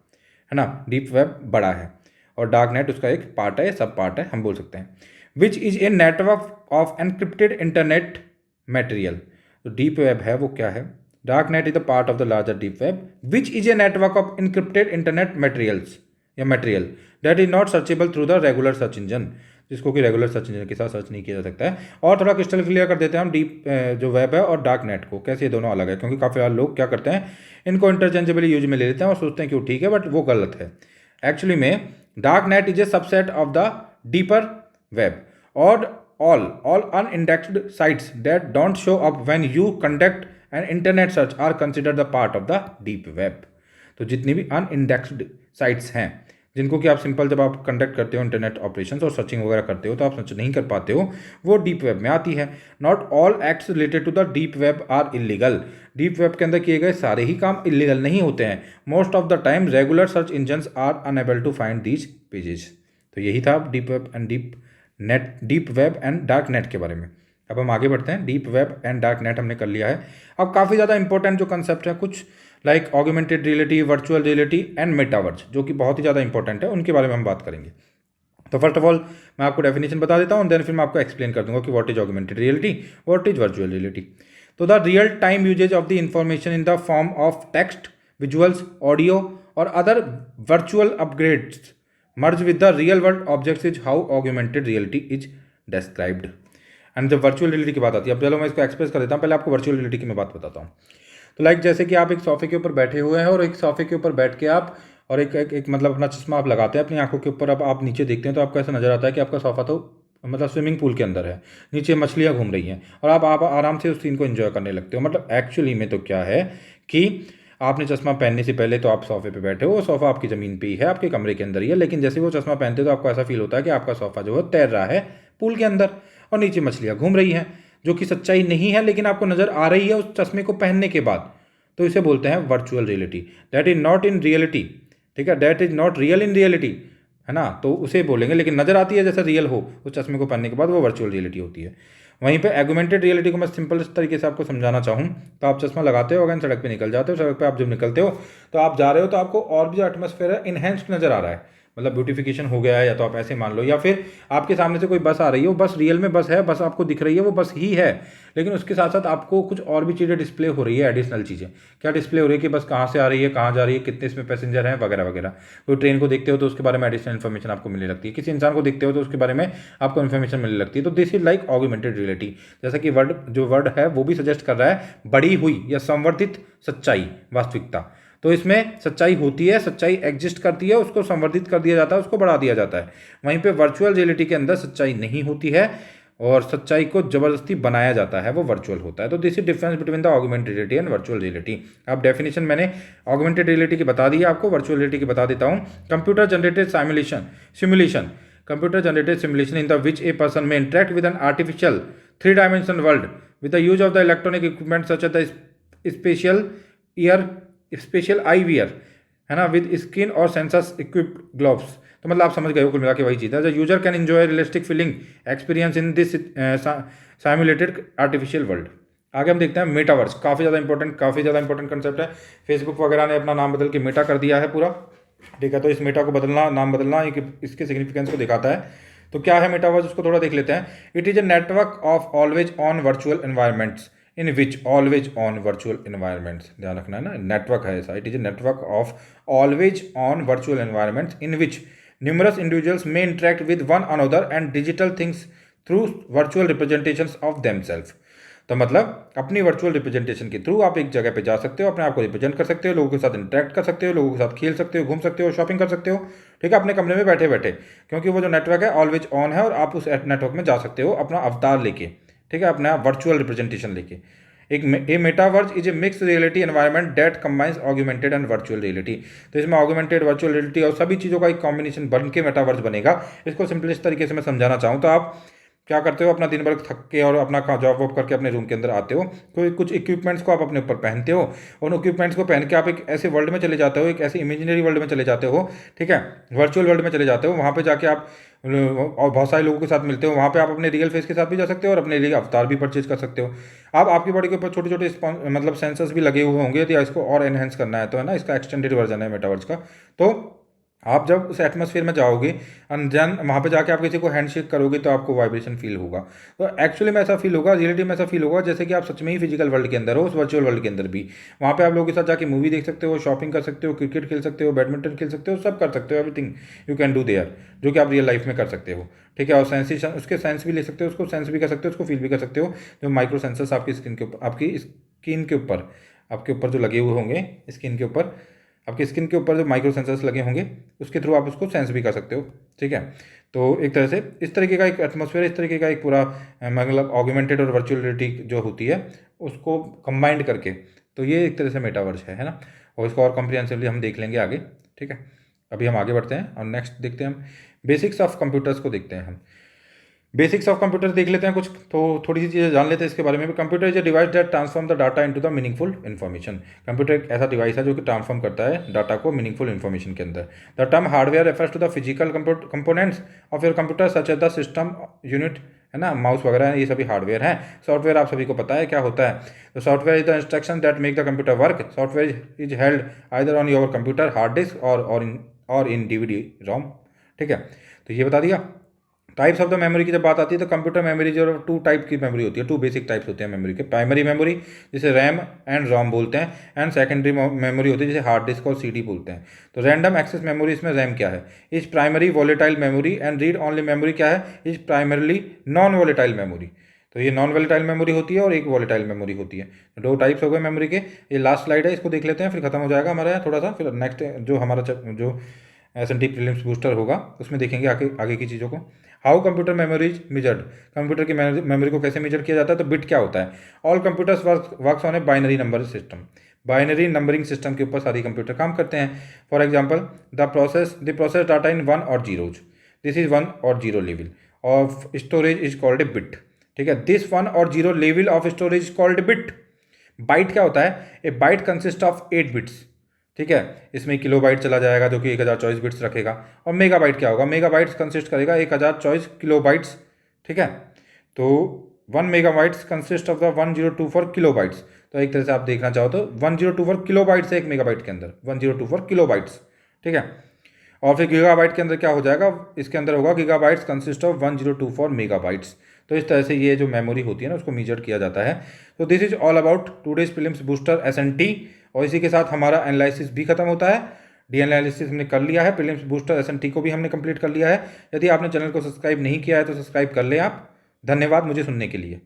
ना। डीप वेब बड़ा है और डार्क नेट उसका एक पार्ट है, सब पार्ट है हम बोल सकते हैं। Which is a network of encrypted internet material. तो डीप वेब है वो क्या है, dark net is the part of the larger deep web which is a network of encrypted internet materials या material that is not searchable through the regular search engine, जिसको कि regular search engine के साथ search नहीं किया जा सकता है। और थोड़ा क्रिस्टल क्लियर कर देते हैं हम डीप जो वेब है और डार्क नेट को, कैसे ये दोनों अलग है, क्योंकि काफ़ी सारे लोग क्या करते हैं इनको इंटरचेंजेबली यूज में ले लेते हैं और सोचते हैं कि वो ठीक है, बट वो गलत है। एक्चुअली में dark net is a subset of the deeper web और all unindexed sites that don't show up when you conduct an internet search are considered the part of the deep web। तो जितनी भी अनइंडेक्स्ड sites हैं जिनको कि आप simple जब आप कंडक्ट करते हो इंटरनेट ऑपरेशंस और सर्चिंग वगैरह करते हो तो आप सर्च नहीं कर पाते हो, वो डीप वेब में आती है। Not all acts related to the deep web are illegal. Deep web के अंदर किए गए सारे ही काम इलीगल नहीं होते हैं। Most of the time regular search engines are unable to find these pages. तो यही था deep web and deep web and dark net के बारे में। अब हम आगे बढ़ते हैं। Deep web and dark net हमने कर लिया है। अब काफ़ी ज़्यादा इंपॉर्टेंट जो कंसेप्ट है कुछ like augmented reality, virtual reality and metaverse, जो कि बहुत ही ज़्यादा इंपॉर्टेंट है, उनके बारे में हम बात करेंगे। तो फर्स्ट ऑफ ऑल मैं आपको डेफिनेशन बता देता हूँ, देन फिर मैं आपको एक्सप्लेन कर दूंगा कि what is augmented reality, what is virtual reality. तो the real time uses of the information in the form of text, visuals, audio और other virtual upgrades merge with the real world objects is how augmented reality is described. And जब virtual reality की बात आती है, अब चलो मैं इसको एक्सप्रेस कर देता हूँ, पहले आपको वर्चुअल रियलिटी की मैं बात बताता हूँ। तो लाइक जैसे कि आप एक सोफे के ऊपर बैठे हुए हैं और एक सोफे के ऊपर बैठ के आप और एक मतलब अपना चश्मा आप लगाते हैं अपनी आंखों के ऊपर, अब आप नीचे देखते हैं तो आपको ऐसा नजर आता है कि आपका सोफा तो मतलब स्विमिंग पूल के अंदर है, नीचे मछलियाँ घूम रही हैं और आप आराम से उस सीन को एंजॉय करने लगते हो। मतलब एक्चुअली में तो क्या है कि आपने चश्मा पहनने से पहले तो आप सोफे पे बैठे हो, सोफा आपकी ज़मीन पे ही है, आपके कमरे के अंदर ही है, लेकिन जैसे वो चश्मा पहनते हो तो आपको ऐसा फील होता है कि आपका सोफा जो है तैर रहा है पूल के अंदर और नीचे मछलियाँ घूम रही हैं, जो कि सच्चाई नहीं है लेकिन आपको नज़र आ रही है उस चश्मे को पहनने के बाद। तो इसे बोलते हैं virtual reality. That is not in reality, ठीक है, that is not real in reality, है ना। तो उसे बोलेंगे, लेकिन नजर आती है जैसे रियल हो उस चश्मे को पहनने के बाद, वो वर्चुअल रियलिटी होती है। वहीं पे ऑगमेंटेड रियलिटी को मैं सिंपल तरीके से आपको समझाना चाहूँ तो आप चश्मा लगाते हो, अगर सड़क पे निकल जाते हो, सड़क पे आप जब निकलते हो तो आप जा रहे हो तो आपको और भी जो एटमॉस्फेयर है इनहेंस्ड नजर आ रहा है, मतलब ब्यूटिफिकेशन हो गया है, या तो आप ऐसे मान लो, या फिर आपके सामने से कोई बस आ रही है, वो बस रियल में बस है, बस आपको दिख रही है वो बस ही है, लेकिन उसके साथ साथ आपको कुछ और भी चीज़ें डिस्प्ले हो रही है, एडिशनल चीज़ें। क्या डिस्प्ले हो रही है कि बस कहाँ से आ रही है, कहाँ जा रही है, कितने इसमें पैसेंजर हैं, वगैरह वगैरह। कोई ट्रेन को देखते हो तो उसके बारे में एडिशनल इन्फॉर्मेशन आपको मिलने लगती है, किसी इंसान को देखते हो तो उसके बारे में आपको इन्फॉर्मेशन मिलने लगती है। तो this is like augmented reality. जैसा कि वर्ड है वो भी सजेस्ट कर रहा है बढ़ी हुई या संवर्धित सच्चाई, वास्तविकता। तो इसमें सच्चाई होती है, सच्चाई एग्जिस्ट करती है, उसको संवर्धित कर दिया जाता है, उसको बढ़ा दिया जाता है। वहीं पे वर्चुअल रियलिटी के अंदर सच्चाई नहीं होती है और सच्चाई को जबरदस्ती बनाया जाता है, वो वर्चुअल होता है। तो this is difference between the augmented reality and virtual reality. अब डेफिनेशन मैंने ऑगमेंटेड रियलिटी की बता दी है, आपको वर्चुअल रियलिटी की बता देता हूँ। Computer generated simulation computer generated simulation in the which a person may interact with an artificial 3-dimensional world with the use of the electronic equipment such as the special eyewear, है ना, with skin और sensors equipped gloves. तो मतलब आप समझ गए हो, कुल मिला के वही चीज़ है। The user can enjoy realistic feeling experience in this simulated artificial world. आगे हम देखते हैं मेटावर्स, काफ़ी ज़्यादा इंपॉर्टेंट कंसेप्ट है। फेसबुक वगैरह ने अपना नाम बदल के मेटा कर दिया है पूरा, ठीक है। तो इस मेटा को बदलना, नाम बदलना, इसके सिग्निफिकेंस को दिखाता है। तो क्या है मेटावर्स, उसको थोड़ा देख लेते हैं। It is a network of always on virtual environments in which always on virtual environments, ध्यान रखना है ना, नेटवर्क है ऐसा। It is a network of always on virtual environments in which numerous individuals may interact with one another and digital things through virtual representations of themself. तो मतलब अपनी virtual representation के थ्रू आप एक जगह पे जा सकते हो, अपने आप को रिप्रेजेंट कर सकते हो, लोगों के साथ इंटरेक्ट कर सकते हो, लोगों के साथ खेल सकते हो, घूम सकते हो, शॉपिंग कर सकते हो, ठीक है, अपने कमरे में बैठे बैठे, क्योंकि वो जो नेटवर्क है ऑलवेज ऑन है और आप उस नेटवर्क में जा सकते हो अपना अवतार लेके, ठीक है, अपना वर्चुअल रिप्रेजेंटेशन लेके। A metaverse is a mix reality environment that combines augmented and virtual reality. तो इसमें ऑगमेंटेड, वर्चुअल रियलिटी और सभी चीज़ों का एक कॉम्बिनेशन बन के मेटावर्स बनेगा। इसको सिंपलेस्ट तरीके से मैं समझाना चाहूँ तो आप क्या करते हो, अपना दिन भर थक के और अपना जॉब वॉब करके अपने रूम के अंदर आते हो, कोई कुछ इक्विपमेंट्स को आप अपने ऊपर पहनते हो, उन इक्विपमेंट्स को पहन के आप एक ऐसे वर्ल्ड में चले जाते हो, एक ऐसे इमेजिनरी वर्ल्ड में चले जाते हो, ठीक है, वर्चुअल वर्ल्ड में चले जाते हो। वहाँ पे जाके आप और बहुत सारे लोगों के साथ मिलते हो। वहाँ पे आप अपने रियल फेस के साथ भी जा सकते हो और अपने लिए अवतार भी परचेज कर सकते हो। आप आपकी बॉडी के ऊपर छोटे छोटे मतलब सेंसर्स भी लगे हुए होंगे, तो इसको और एनहेंस करना है तो, है ना, इसका एक्सटेंडेड वर्जन है मेटावर्स का। तो आप जब उस एटमॉस्फेयर में जाओगे एंड देन वहाँ पे जाके आप किसी को हैंडशेक करोगे तो आपको वाइब्रेशन फील होगा। तो एक्चुअली में ऐसा फील होगा, रियलिटी में ऐसा फील होगा जैसे कि आप सच में ही फिजिकल वर्ल्ड के अंदर हो, उस वर्चुअल वर्ल्ड के अंदर भी। वहाँ पे आप लोगों के साथ जाके मूवी देख सकते हो, शॉपिंग कर सकते हो, क्रिकेट खेल सकते हो, बैडमिंटन खेल सकते हो, सब कर सकते हो, everything you can do their, जो कि आप रियल लाइफ में कर सकते हो, ठीक है। और सेंसेशन, उसके सेंस भी ले सकते हो, उसको सेंस भी कर सकते हो, उसको फील भी कर सकते हो। जो माइक्रो सेंसर्स आपकी स्किन के ऊपर, आपके ऊपर जो लगे हुए होंगे स्किन के ऊपर, आपकी स्किन के ऊपर जो माइक्रो सेंसर्स लगे होंगे उसके थ्रू आप उसको सेंस भी कर सकते हो, ठीक है। तो एक तरह से इस तरीके का एक एटमॉस्फेयर, इस तरीके का एक पूरा मतलब ऑगमेंटेड और वर्चुअल रियलिटी जो होती है उसको कंबाइंड करके, तो ये एक तरह से मेटावर्स है ना। और इसको और कॉम्प्रिहेंसिवली हम देख लेंगे आगे, ठीक है। अभी हम आगे बढ़ते हैं और नेक्स्ट देखते हैं हम बेसिक्स ऑफ कंप्यूटर्स को देखते हैं। हम बेसिक्स ऑफ कंप्यूटर देख लेते हैं कुछ, तो थोड़ी सी चीज़ें जान लेते हैं इसके बारे में भी। Computer is a device that transform the data into the meaningful information. Computer एक ऐसा डिवाइस है जो कि ट्रांसफॉर्म करता है डाटा को मीनिंगफुल इन्फॉर्मेशन के अंदर। The term hardware refers to the physical components of your computer such as the system unit, है ना, माउस वगैरह ये सभी हार्डवेयर हैं। सॉफ्टवेयर आप सभी को पता है क्या होता है। तो software is the instruction that make the computer work. Software is held either on your computer hard disk और इन डीवीडी रोम, ठीक है। तो ये बता दिया। टाइप्स ऑफ द मेमोरी की जब बात आती है तो कंप्यूटर मेमोरी जो टू टाइप की मेमोरी होती है, टू बेसिक टाइप्स होते हैं मेमोरी के। प्राइमरी मेमोरी जिसे रैम एंड रोम बोलते हैं, एंड सेकेंडरी मेमोरी होती है जिसे हार्ड डिस्क और सीडी बोलते हैं। तो रैंडम एक्सेस मेमोरी इसमें रैम क्या है, is primary volatile memory, and read only memory क्या है, is primarily non volatile memory. तो ये नॉन वोलेटाइल मेमोरी होती है और एक वोलेटाइल मेमोरी होती है। तो दो टाइप्स हो गए मेमोरी के। ये लास्ट स्लाइड है, इसको देख लेते हैं फिर खत्म हो जाएगा हमारा यहाँ थोड़ा सा। फिर नेक्स्ट जो हमारा जो एस.एन.टी. प्रीलिम्स बूस्टर होगा उसमें देखेंगे आगे आगे की चीज़ों को। How computer memory is measured, computer की मेमोरी को कैसे मेजर किया जाता है। तो बिट क्या होता है, all computers works on a binary number system. Binary numbering system के ऊपर सारी कंप्यूटर काम करते हैं। For example the process data in one or zeros, this is one or zero level of storage is called a bit, ठीक है। This one or zero level of storage is called a bit. Byte क्या होता है, a byte consist of 8 bits, ठीक है। इसमें kilobyte चला जाएगा जो कि 1024 बिट्स रखेगा। और मेगाबाइट क्या होगा, मेगाबाइट्स कंसिस्ट करेगा 1024 किलोबाइट्स, ठीक है। तो 1 megabytes consist of the 1024 kilobytes. तो एक तरह से आप देखना चाहो तो 1024 किलोबाइट्स है एक मेगाबाइट के अंदर, 1024 किलोबाइट्स, ठीक है। और फिर गीगाबाइट के अंदर क्या हो जाएगा, इसके अंदर होगा गीगाबाइट्स कंसिस्ट ऑफ 1024 मेगाबाइट्स। तो इस तरह से ये जो मेमोरी होती है ना उसको मेजर किया जाता है। तो this is all about today's prelims booster SNT. और इसी के साथ हमारा एनालिसिस भी खत्म होता है। डी एनालिसिस हमने कर लिया है, प्रीलिम्स बूस्टर एस.एन.टी. को भी हमने कंप्लीट कर लिया है। यदि आपने चैनल को सब्सक्राइब नहीं किया है तो सब्सक्राइब कर लें आप। धन्यवाद मुझे सुनने के लिए।